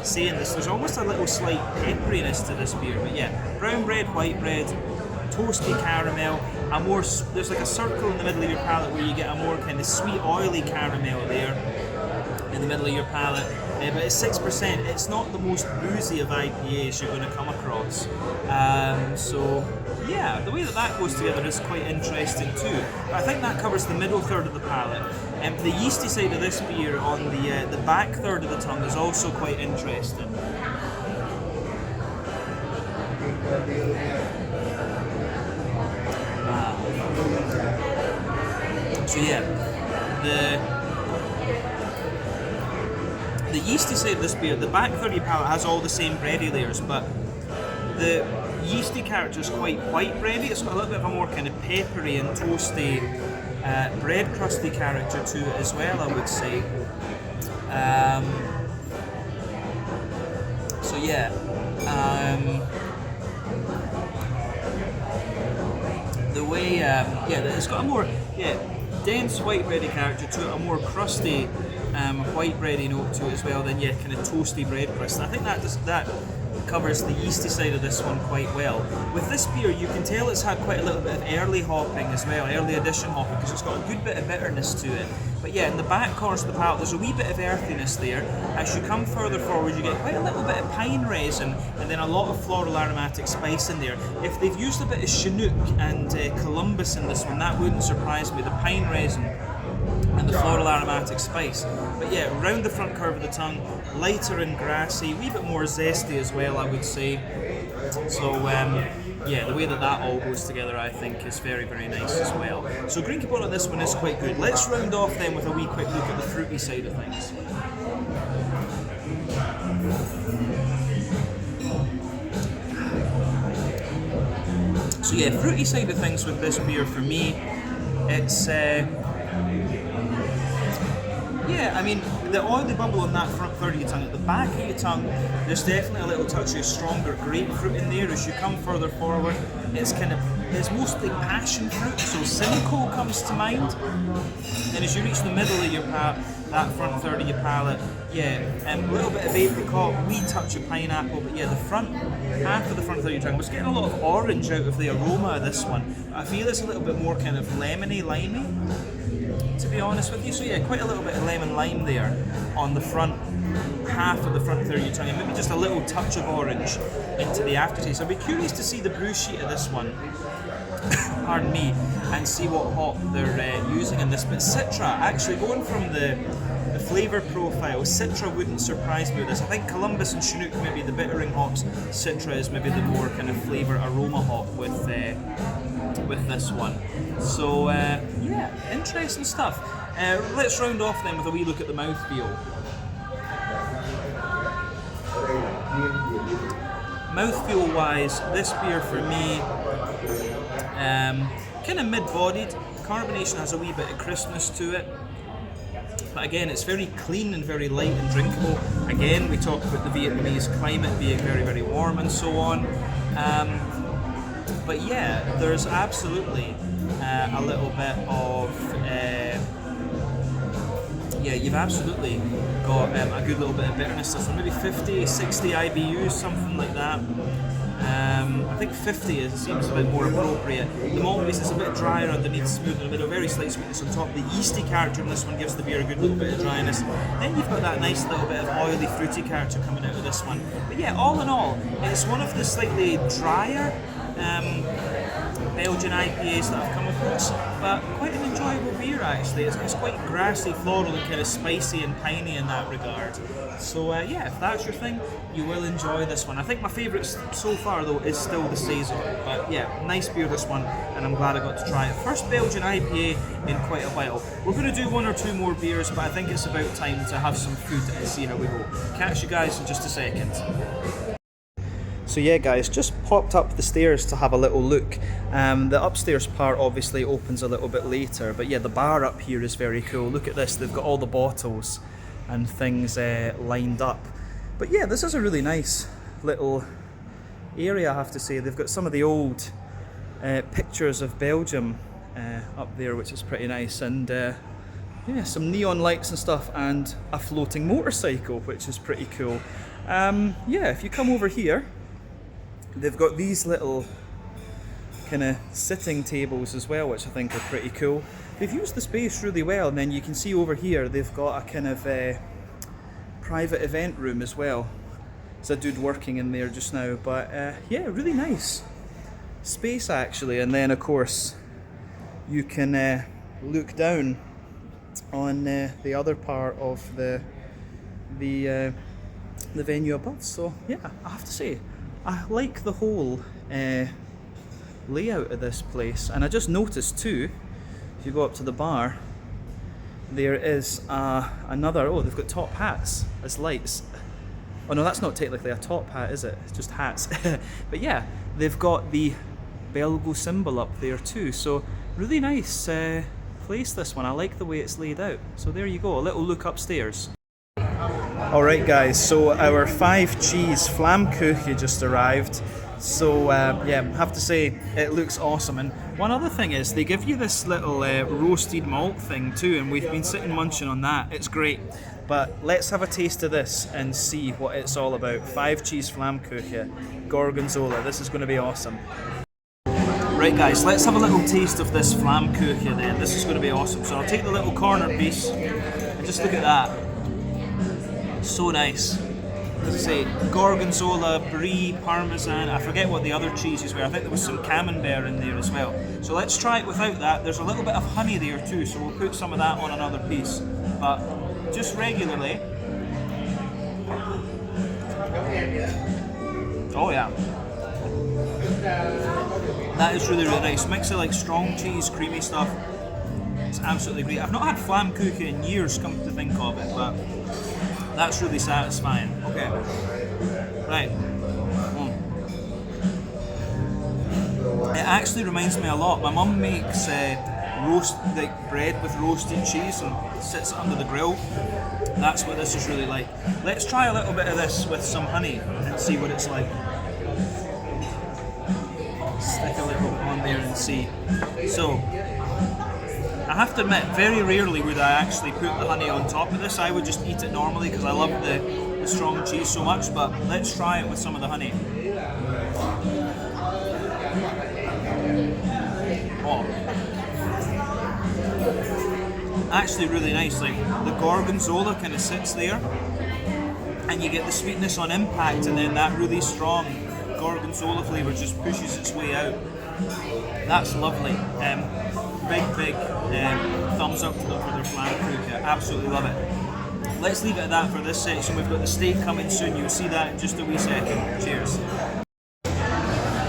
say in this. There's almost a little slight pepperiness to this beer, but yeah, brown bread, white bread, toasty caramel, there's like a circle in the middle of your palate where you get a more kind of sweet, oily caramel there in the middle of your palate. But it's 6%. It's not the most boozy of IPAs you're going to come across. So yeah, the way that goes together is quite interesting too. But I think that covers the middle third of the palate. The yeasty side of this beer on the back third of the tongue is also quite interesting. So yeah, the yeasty side of this beer, the back third of your palate has all the same bready layers, but the yeasty character is quite white bready. It's got a little bit of a more kind of peppery and toasty, bread crusty character to it as well, I would say. So yeah, the way, yeah, it's got a more, dense white bready character to it, a more crusty white bready note to it as well, then yeah, kind of toasty bread crust. I think that covers the yeasty side of this one quite well. With this beer, you can tell it's had quite a little bit of early hopping as well, early addition hopping, because it's got a good bit of bitterness to it. But yeah, in the back corners of the palate, there's a wee bit of earthiness there. As you come further forward, you get quite a little bit of pine resin, and then a lot of floral aromatic spice in there. If they've used a bit of Chinook and Columbus in this one, that wouldn't surprise me. The pine resin and the floral aromatic spice. But yeah, round the front curve of the tongue, lighter and grassy, a wee bit more zesty as well, I would say. So yeah, the way that all goes together, I think, is very, very nice as well. So green component on this one is quite good. Let's round off then with a wee quick look at the fruity side of things. So yeah, fruity side of things with this beer for me, it's yeah, I mean, the oily bubble on that front third of your tongue, at the back of your tongue, there's definitely a little touch of stronger grapefruit in there. As you come further forward, it's mostly passion fruit, so Simcoe comes to mind. And as you reach the middle of your palate, that front third of your palate, yeah, a little bit of apricot, wee touch of pineapple, but yeah, the front half of the front third of your tongue, I was getting a lot of orange out of the aroma of this one. I feel it's a little bit more kind of lemony, limey, to be honest with you. So yeah, quite a little bit of lemon lime there on the front half of the front third of your tongue, and maybe just a little touch of orange into the aftertaste. I'd be curious to see the brew sheet of this one, pardon me, and see what hop they're using in this. But Citra, actually going from the flavour profile, Citra wouldn't surprise me with this. I think Columbus and Chinook maybe the bittering hops, Citra is maybe the more kind of flavour aroma hop with this one. So yeah, interesting stuff. Let's round off then with a wee look at the mouthfeel. Mouthfeel wise, this beer for me, kind of mid-bodied. Carbonation has a wee bit of crispness to it. But again, it's very clean and very light and drinkable. Again, we talk about the Vietnamese climate being very, very warm and so on. But yeah, there's absolutely a little bit of, yeah, you've absolutely got a good little bit of bitterness. So maybe 50, 60 IBUs, something like that. I think 50 seems a bit more appropriate. The malt base is a bit drier underneath, smooth in the middle, very slight sweetness on top. The yeasty character in this one gives the beer a good little bit of dryness. Then you've got that nice little bit of oily, fruity character coming out of this one. But yeah, all in all, it's one of the slightly drier Belgian IPAs that I've come across, but quite an enjoyable beer actually. It's quite grassy, floral, and kind of spicy and piney in that regard. So yeah, if that's your thing, you will enjoy this one. I think my favourite so far though is still the Saigon, but yeah, nice beer this one, and I'm glad I got to try it. First Belgian IPA in quite a while. We're going to do one or two more beers, but I think it's about time to have some food and see how we go. Catch you guys in just a second. So yeah guys, just popped up the stairs to have a little look. The upstairs part obviously opens a little bit later, but yeah, the bar up here is very cool. Look at this, they've got all the bottles and things lined up. But yeah, this is a really nice little area, I have to say. They've got some of the old pictures of Belgium up there, which is pretty nice, and yeah, some neon lights and stuff, and a floating motorcycle, which is pretty cool. Yeah, if you come over here, they've got these little kind of sitting tables as well, which I think are pretty cool. They've used the space really well, and then you can see over here they've got a kind of private event room as well. There's a dude working in there just now, but yeah, really nice space actually. And then of course you can look down on the other part of the venue above. So yeah, I have to say, I like the whole layout of this place. And I just noticed too, if you go up to the bar, there is another, oh, they've got top hats as lights. Oh no, that's not technically a top hat, is it? It's just hats. But yeah, they've got the Belgo symbol up there too. So really nice place, this one. I like the way it's laid out. So there you go, a little look upstairs. Alright guys, so our 5 cheese Flammkuche just arrived. So yeah, I have to say it looks awesome. And one other thing is they give you this little roasted malt thing too, and we've been sitting munching on that. It's great. But let's have a taste of this and see what it's all about. 5 cheese Flammkuchen, Gorgonzola. This is going to be awesome. Right guys, let's have a little taste of this Flammkuchen then. This is going to be awesome. So I'll take the little corner piece and just look at that. So nice. As I say, Gorgonzola, Brie, Parmesan, I forget what the other cheeses were. I think there was some Camembert in there as well. So let's try it without that. There's a little bit of honey there too, so we'll put some of that on another piece. But just regularly. Oh yeah. That is really, really nice. Mix of like strong cheese, creamy stuff. It's absolutely great. I've not had Flammkuchen in years, come to think of it, but that's really satisfying. Okay. Right. It actually reminds me a lot. My mum makes bread with roasted cheese and sits it under the grill. That's what this is really like. Let's try a little bit of this with some honey and see what it's like. Stick a little bit on there and see. So, I have to admit, very rarely would I actually put the honey on top of this. I would just eat it normally because I love the strong cheese so much, but let's try it with some of the honey. Oh. Actually really nice, like the Gorgonzola kind of sits there and you get the sweetness on impact, and then that really strong Gorgonzola flavour just pushes its way out. That's lovely. Big thumbs up to them for their Flammkuchen. Absolutely love it. Let's leave it at that for this section. We've got the steak coming soon. You'll see that in just a wee second. Cheers.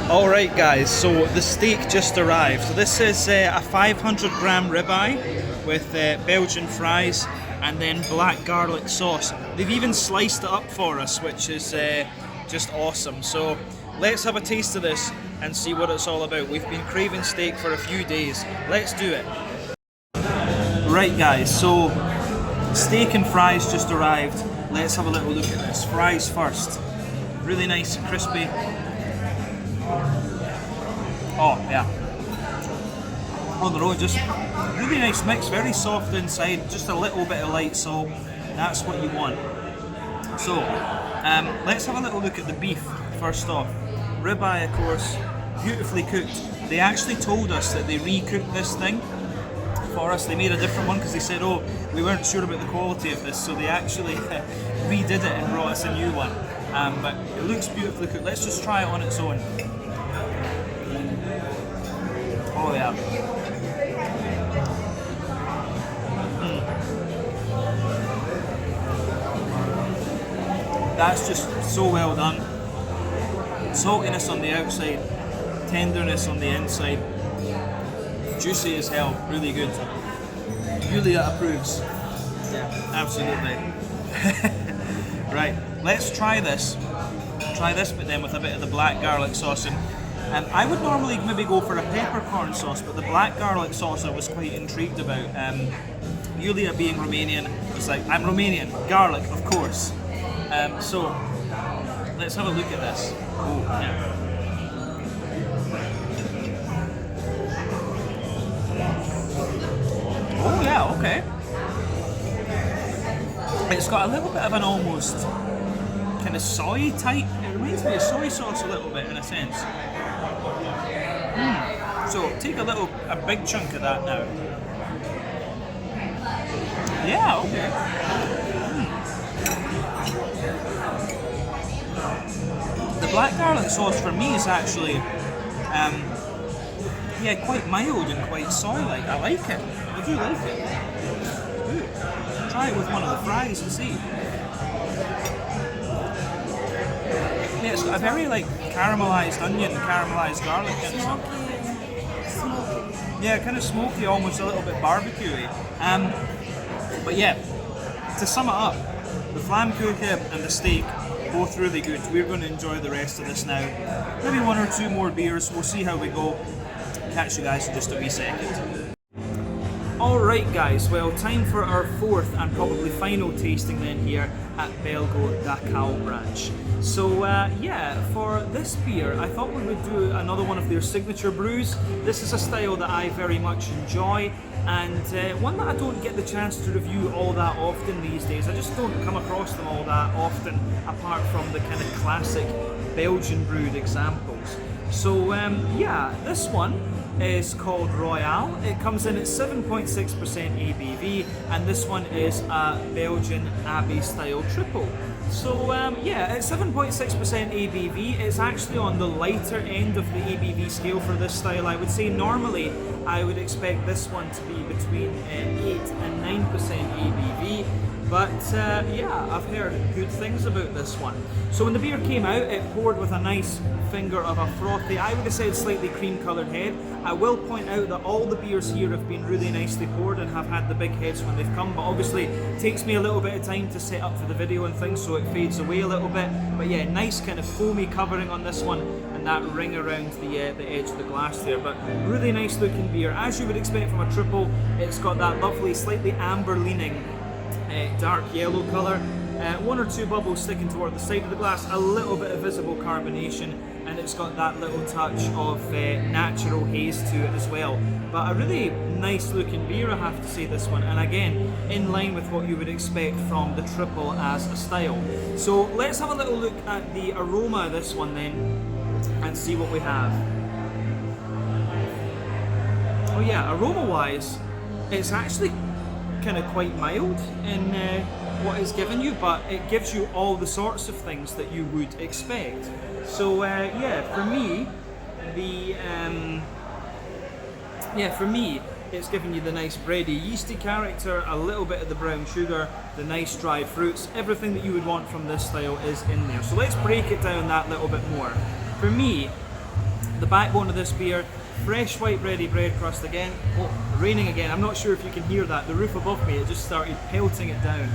Alright guys, so the steak just arrived. So this is a 500 gram ribeye with Belgian fries and then black garlic sauce. They've even sliced it up for us, which is just awesome. So let's have a taste of this and see what it's all about. We've been craving steak for a few days. Let's do it. Right guys, so steak and fries just arrived. Let's have a little look at this. Fries first. Really nice and crispy. Oh yeah. On the road, just really nice mix, very soft inside, just a little bit of light salt. That's what you want. So, let's have a little look at the beef first off. Ribeye, of course, beautifully cooked. They actually told us that they recooked this thing for us. They made a different one because they said, oh, we weren't sure about the quality of this, so they actually redid it and brought us a new one. But it looks beautifully cooked. Let's just try it on its own. Oh yeah. That's just so well done. Saltiness on the outside, tenderness on the inside. Juicy as hell, really good. Julia approves. Yeah, absolutely. Right, let's try this. Try this, but then with a bit of the black garlic sauce. And I would normally maybe go for a peppercorn sauce, but the black garlic sauce I was quite intrigued about. Julia being Romanian was like, I'm Romanian, garlic, of course. So let's have a look at this. Oh, yeah. Oh yeah, okay. It's got a little bit of an almost kind of soy type. It reminds me of soy sauce a little bit in a sense. So take a big chunk of that now. Yeah, okay. The black garlic sauce for me is actually, yeah, quite mild and quite soy-like. I like it. I do like it. Ooh. Try it with one of the fries and see. Yeah, it's got a very like caramelized onion, caramelized garlic in it. Yeah, kind of smoky, almost a little bit barbecue-y. But yeah, to sum it up, the Flammkuchen and the steak, both really good. We're going to enjoy the rest of this now. Maybe one or two more beers, we'll see how we go. Catch you guys in just a wee second. Alright guys, well time for our fourth and probably final tasting then here at Belgo Da Kao branch. So yeah, for this beer I thought we would do another one of their signature brews. This is a style that I very much enjoy, and one that I don't get the chance to review all that often these days. I just don't come across them all that often, apart from the kind of classic Belgian brewed examples. So yeah, this one is called Royale. It comes in at 7.6% ABV, and this one is a Belgian Abbey style triple. So yeah, at 7.6% ABV, it's actually on the lighter end of the ABV scale for this style. I would say normally I would expect this one to be between 8 and 9% ABV. But yeah, I've heard good things about this one. So when the beer came out, it poured with a nice finger of a frothy, I would have said slightly cream coloured head. I will point out that all the beers here have been really nicely poured and have had the big heads when they've come, but obviously it takes me a little bit of time to set up for the video and things, so it fades away a little bit. But yeah, nice kind of foamy covering on this one, and that ring around the edge of the glass there. But really nice looking beer, as you would expect from a triple. It's got that lovely, slightly amber leaning dark yellow colour, one or two bubbles sticking toward the side of the glass, a little bit of visible carbonation, and it's got that little touch of natural haze to it as well. But a really nice looking beer, I have to say, this one, and again in line with what you would expect from the triple as a style. So let's have a little look at the aroma of this one then and see what we have. Oh yeah, aroma wise it's actually kind of quite mild in what it's given you, but it gives you all the sorts of things that you would expect. So yeah, for me, it's giving you the nice bready, yeasty character, a little bit of the brown sugar, the nice dried fruits. Everything that you would want from this style is in there. So let's break it down that little bit more. For me, the backbone of this beer, fresh white bready bread crust again. Oh, raining again. I'm not sure if you can hear that. The roof above me, it just started pelting it down.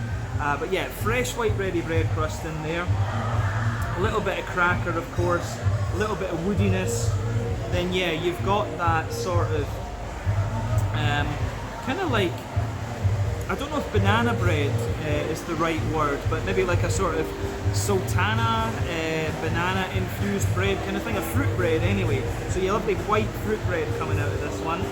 But yeah, fresh white bready bread crust in there. A little bit of cracker, of course. A little bit of woodiness. Then yeah, you've got that sort of kind of like, I don't know if banana bread is the right word, but maybe like a sort of sultana, banana infused bread kind of thing, a fruit bread anyway. So you have the white fruit bread coming out of this one.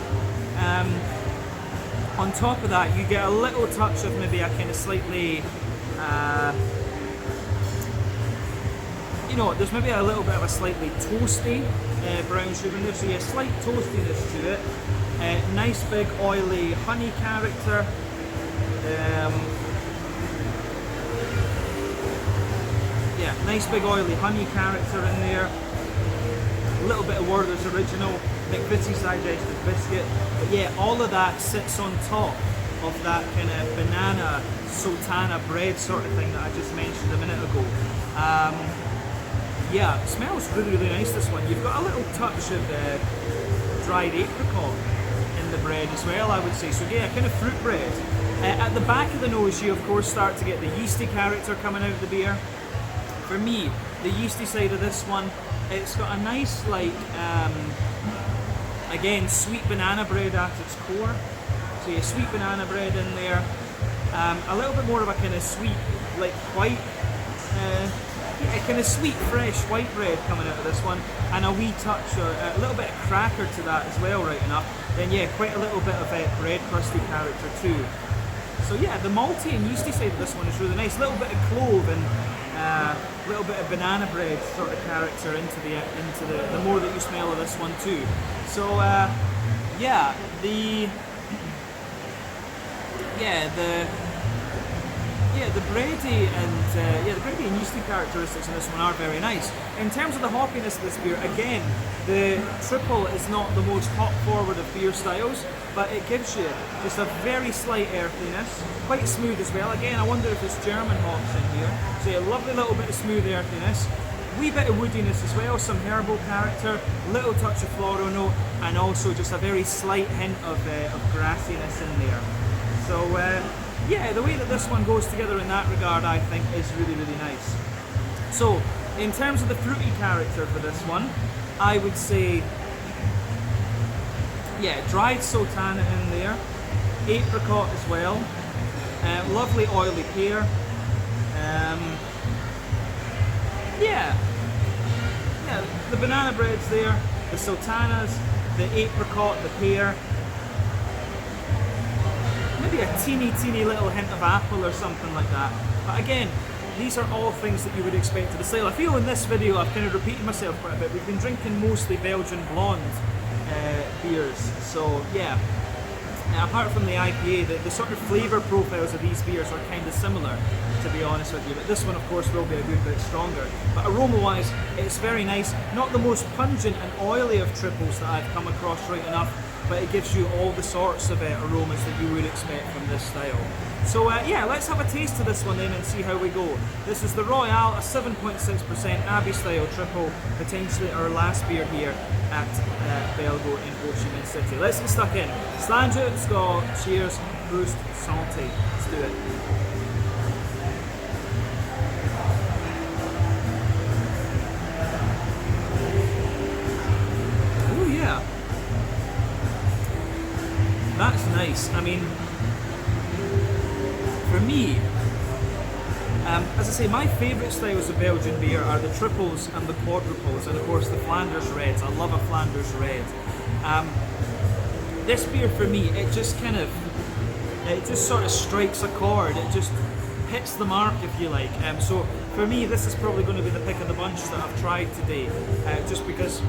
On top of that, you get a little touch of maybe a kind of slightly, you know, there's maybe a little bit of a slightly toasty brown sugar in there, so yeah, slight toastiness to it. Nice big oily honey character. Yeah, nice big oily honey character in there. A little bit of Werther's Original, McVitie's digestive biscuit. But yeah, all of that sits on top of that kind of banana sultana bread sort of thing that I just mentioned a minute ago. Yeah, it smells really, really nice, this one. You've got a little touch of dried apricot in the bread as well, I would say. So yeah, kind of fruit bread. At the back of the nose, you of course start to get the yeasty character coming out of the beer. For me, the yeasty side of this one, it's got a nice, like, again, sweet banana bread at its core. So yeah, sweet banana bread in there. A little bit more of a kind of sweet, like white, yeah, kind of sweet, fresh white bread coming out of this one. And a wee touch, a little bit of cracker to that as well, right enough. Then yeah, quite a little bit of bread crusty character too. So yeah, the malty and yeasty side of this one is really nice. A little bit of clove and a little bit of banana bread sort of character into the more that you smell of this one too. So yeah, the bready and yeasty characteristics in this one are very nice. In terms of the hoppiness of this beer, again, the triple is not the most hop forward of beer styles, but it gives you just a very slight earthiness, quite smooth as well. Again, I wonder if it's German hops in here. So a lovely little bit of smooth earthiness, wee bit of woodiness as well, some herbal character, little touch of floral note, and also just a very slight hint of grassiness in there. So yeah, the way that this one goes together in that regard, I think, is really, really nice. So, in terms of the fruity character for this one, I would say, yeah, dried sultana in there. apricot as well. Lovely oily pear. Yeah, the banana bread's there, the sultanas, the apricot, the pear. Maybe a teeny little hint of apple or something like that. But again, these are all things that you would expect at the style. I feel in this video I've kind of repeated myself quite a bit. We've been drinking mostly Belgian blonde beers, so yeah. Now, apart from the IPA, the sort of flavour profiles of these beers are kind of similar, to be honest with you, but this one of course will be a good bit stronger. But aroma-wise, it's very nice. Not the most pungent and oily of triples that I've come across right enough, but it gives you all the sorts of aromas that you would expect from this style. So yeah, let's have a taste of this one then and see how we go. This is the Royale, a 7.6% Abbey style triple, potentially our last beer here at Belgo in Ho Chi Minh City. Let's get stuck in. Slange, skål, cheers, boost, santé. Let's do it. Oh yeah. That's nice. I mean, for me, as I say, my favourite styles of Belgian beer are the triples and the quadruples, and of course the Flanders Reds. I love a Flanders Red. This beer for me, it just sort of strikes a chord. It just hits the mark, if you like. So for me, this is probably going to be the pick of the bunch that I've tried today, just because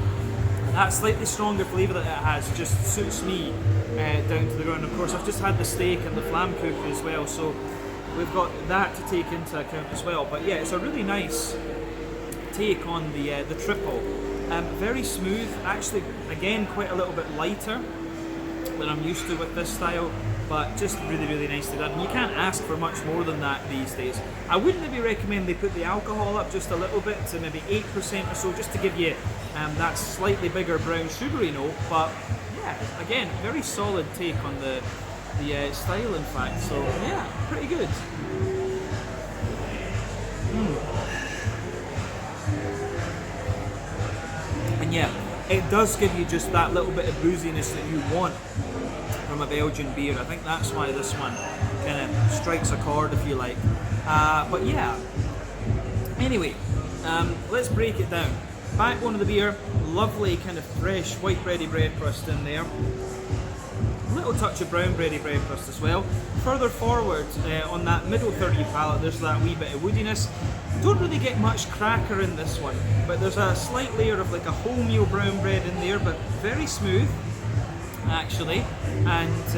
that slightly stronger flavour that it has just suits me down to the ground. Of course, I've just had the steak and the flammkuchen as well, so we've got that to take into account as well. But yeah, it's a really nice take on the triple. Very smooth, actually, again, quite a little bit lighter than I'm used to with this style, but just really nicely done. You can't ask for much more than that these days. I would maybe recommend they put the alcohol up just a little bit to maybe 8% or so, just to give you that slightly bigger brown sugary note. But yeah, again, very solid take on the style, in fact. So yeah, pretty good. And yeah, it does give you just that little bit of booziness that you want from a Belgian beer. I think that's why this one kind of strikes a chord, if you like. But yeah, anyway, let's break it down. Backbone of the beer, lovely kind of fresh white bready bread crust in there. A little touch of brown bready bread crust as well. Further forward on that middle third of your palate, there's that wee bit of woodiness. Don't really get much cracker in this one, but there's a slight layer of like a wholemeal brown bread in there, but very smooth actually, and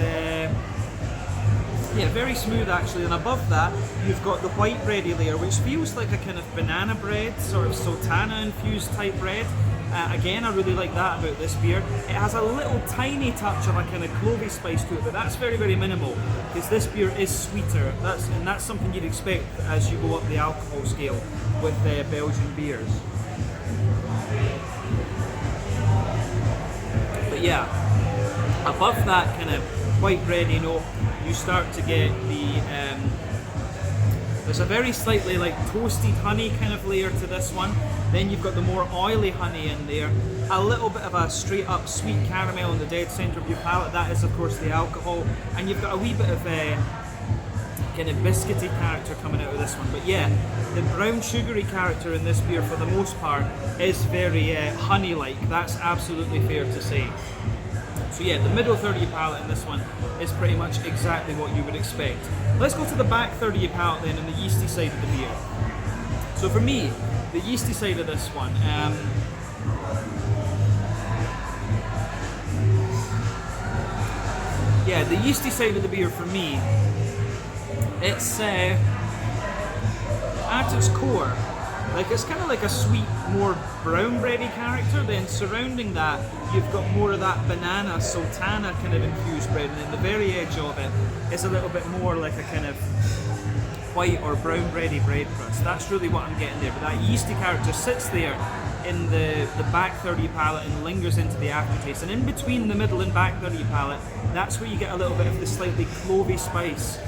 yeah, very smooth actually. And above that, you've got the white bready layer, which feels like a kind of banana bread, sort of sultana infused type bread. Again, I really like that about this beer. It has a little tiny touch of a kind of clovey spice to it, but that's very minimal, because this beer is sweeter. That's something you'd expect as you go up the alcohol scale with Belgian beers. But yeah, above that kind of white bready note, you start to get the there's a very slightly like toasted honey kind of layer to this one. Then you've got the more oily honey in there, a little bit of a straight up sweet caramel in the dead centre of your palate. That is of course the alcohol, and you've got a wee bit of kind of biscuity character coming out of this one. But yeah, the brown sugary character in this beer for the most part is very honey-like. That's absolutely fair to say. So yeah, the middle third of your palate in this one is pretty much exactly what you would expect. Let's go to the back third of your palate then, and the yeasty side of the beer. So for me, the yeasty side of this one, yeah, the yeasty side of the beer for me, it's at its core, like it's kind of like a sweet, more brown bready character. Then surrounding that, you've got more of that banana sultana kind of infused bread, and then the very edge of it is a little bit more like a kind of white or brown bready bread crust. That's really what I'm getting there. But that yeasty character sits there in the back third of your palate and lingers into the aftertaste. And in between the middle and back third of your palate, that's where you get a little bit of the slightly clovey spice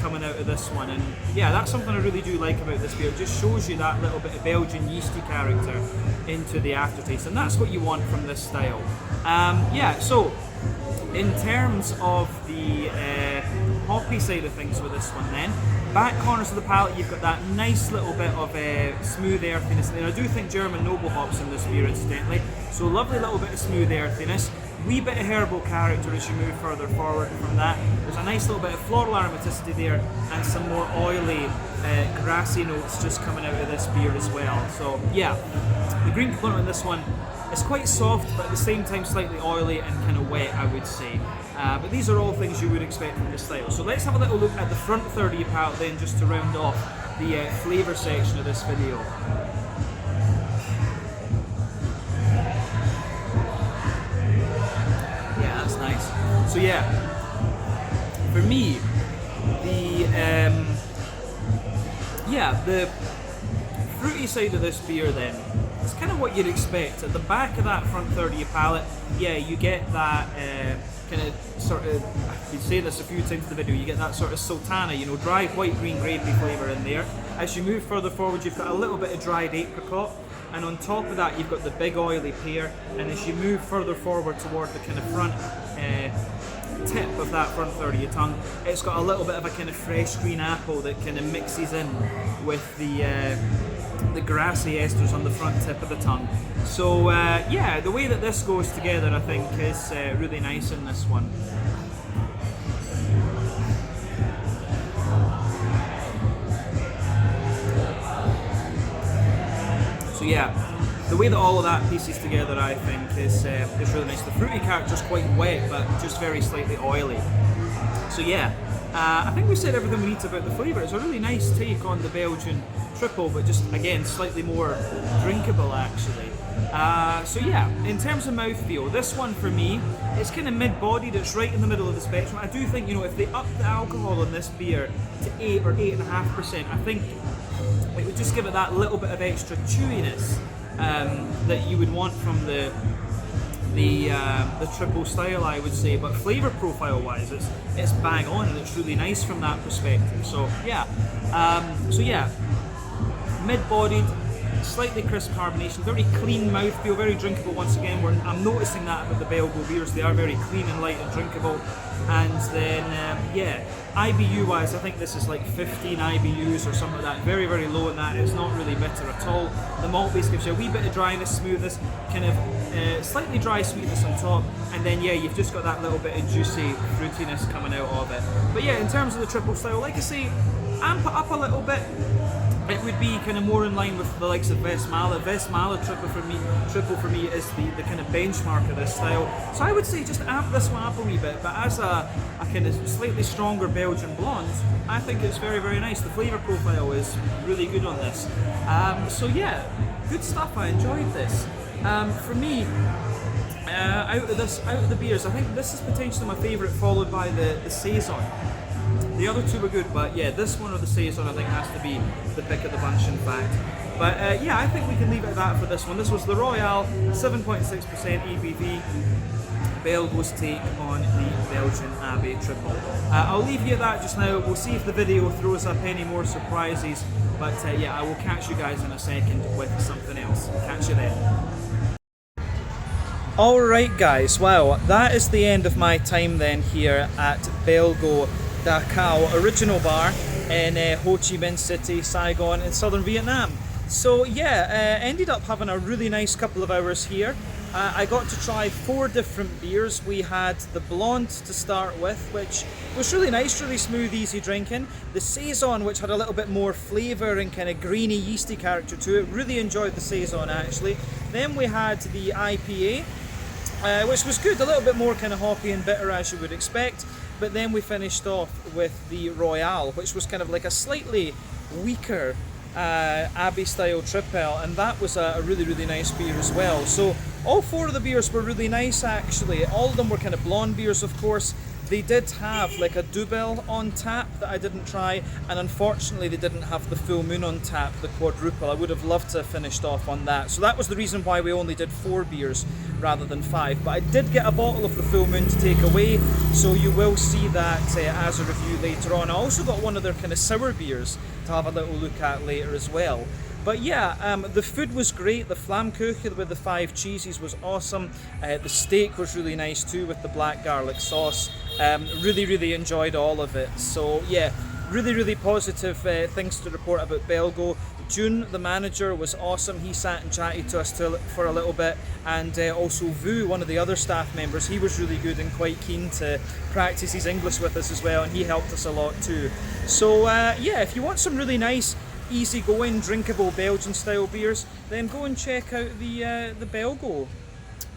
coming out of this one. And yeah, that's something I really do like about this beer. It just shows you that little bit of Belgian yeasty character into the aftertaste, and that's what you want from this style. Yeah, so in terms of the hoppy side of things with this one then, back corners of the palate, you've got that nice little bit of smooth earthiness, and I do think German noble hops in this beer incidentally, so lovely little bit of smooth earthiness, wee bit of herbal character as you move further forward from that. There's a nice little bit of floral aromaticity there, and some more oily grassy notes just coming out of this beer as well. So yeah, the green component in this one is quite soft, but at the same time slightly oily and kind of wet, I would say. But these are all things you would expect from this style. So let's have a little look at the front third of your palate then, just to round off the flavour section of this video. Yeah, that's nice. So yeah, for me, the fruity side of this beer then, it's kind of what you'd expect. At the back of that front third of your palate, yeah, you get that kind of sort of, I've been saying this a few times in the video, you get that sort of sultana, you know, dry white green grapey flavour in there. As you move further forward, you've got a little bit of dried apricot, and on top of that you've got the big oily pear, and as you move further forward toward the kind of front tip of that front third of your tongue, it's got a little bit of a kind of fresh green apple that kind of mixes in with the grassy esters on the front tip of the tongue. So yeah, the way that this goes together I think is really nice in this one. So yeah, the way that all of that pieces together I think is really nice. The fruity character is quite wet but just very slightly oily. So yeah, I think we said everything we need about the flavour. It's a really nice take on the Belgian triple, but just again slightly more drinkable actually. So yeah, in terms of mouthfeel, this one for me, it's kind of mid-bodied, it's right in the middle of the spectrum. I do think, you know, if they up the alcohol on this beer to 8 or 8.5%, I think it would just give it that little bit of extra chewiness that you would want from the triple style, I would say. But flavour profile wise, it's bang on, and it's really nice from that perspective. So yeah, mid-bodied, slightly crisp carbonation, very clean mouthfeel, very drinkable once again. I'm noticing that about the Belgo beers, they are very clean and light and drinkable. And then yeah, IBU wise, I think this is like 15 IBUs or something like that, very very low in that. It's not really bitter at all. The malt base gives you a wee bit of dryness, smoothness, kind of slightly dry sweetness on top, and then yeah, you've just got that little bit of juicy fruitiness coming out of it. But yeah, in terms of the triple style, like I say, amp it up a little bit. It would be kind of more in line with the likes of Westmalle. Westmalle triple for me is the kind of benchmark of this style. So I would say just amp this one up a wee bit, but as a kind of slightly stronger Belgian blonde, I think it's very very nice. The flavour profile is really good on this. So yeah, good stuff. I enjoyed this. For me, out of the beers, I think this is potentially my favourite, followed by the Saigon. The other two were good, but yeah, this one or the Saigon I think has to be the pick of the bunch in fact. But yeah, I think we can leave it at that for this one. This was the Royale, 7.6% ABV, Belgo's take on the Belgian Abbey Triple. I'll leave you at that just now. We'll see if the video throws up any more surprises, but yeah, I will catch you guys in a second with something else. Catch you then. Alright guys, well that is the end of my time then here at Belgo Da Kao, original bar in Ho Chi Minh City, Saigon in southern Vietnam. So yeah, ended up having a really nice couple of hours here. I got to try 4 different beers. We had the blonde to start with, which was really nice, really smooth, easy drinking. The Saigon, which had a little bit more flavour and kind of greeny, yeasty character to it. Really enjoyed the Saigon actually. Then we had the IPA, which was good, a little bit more kind of hoppy and bitter as you would expect. But then we finished off with the Royale, which was kind of like a slightly weaker Abbey style triple, and that was a really really nice beer as well. So all 4 of the beers were really nice actually. All of them were kind of blonde beers, of course. They did have like a double on tap that I didn't try, and unfortunately they didn't have the full moon on tap, the quadruple. I would have loved to have finished off on that. So that was the reason why we only did 4 beers rather than 5. But I did get a bottle of the full moon to take away, so you will see that as a review later on. I also got one of their kind of sour beers to have a little look at later as well. But yeah, the food was great. The Flammkuchen with the 5 cheeses was awesome. The steak was really nice too with the black garlic sauce. Really enjoyed all of it. So yeah, really positive things to report about Belgo. June, the manager, was awesome. He sat and chatted to us for a little bit, and also Vu, one of the other staff members, he was really good and quite keen to practice his English with us as well, and he helped us a lot too. So yeah, if you want some really nice, easy-going, drinkable Belgian-style beers, then go and check out the Belgo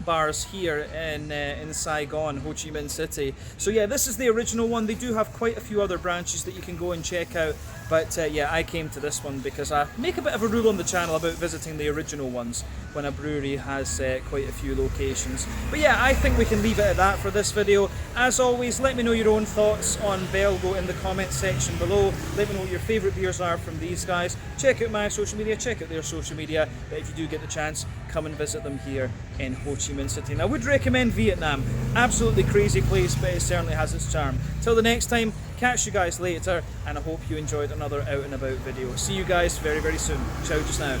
bars here in Saigon, Ho Chi Minh City. So yeah, this is the original one. They do have quite a few other branches that you can go and check out, but yeah, I came to this one because I make a bit of a rule on the channel about visiting the original ones when a brewery has quite a few locations. But yeah, I think we can leave it at that for this video. As always, let me know your own thoughts on Belgo in the comments section below. Let me know what your favourite beers are from these guys. Check out my social media, check out their social media, but if you do get the chance, come and visit them here in Ho Chi Minh City. And I would recommend Vietnam. Absolutely crazy place, but it certainly has its charm. Till the next time, catch you guys later, and I hope you enjoyed another out and about video. See you guys very soon. Ciao just now.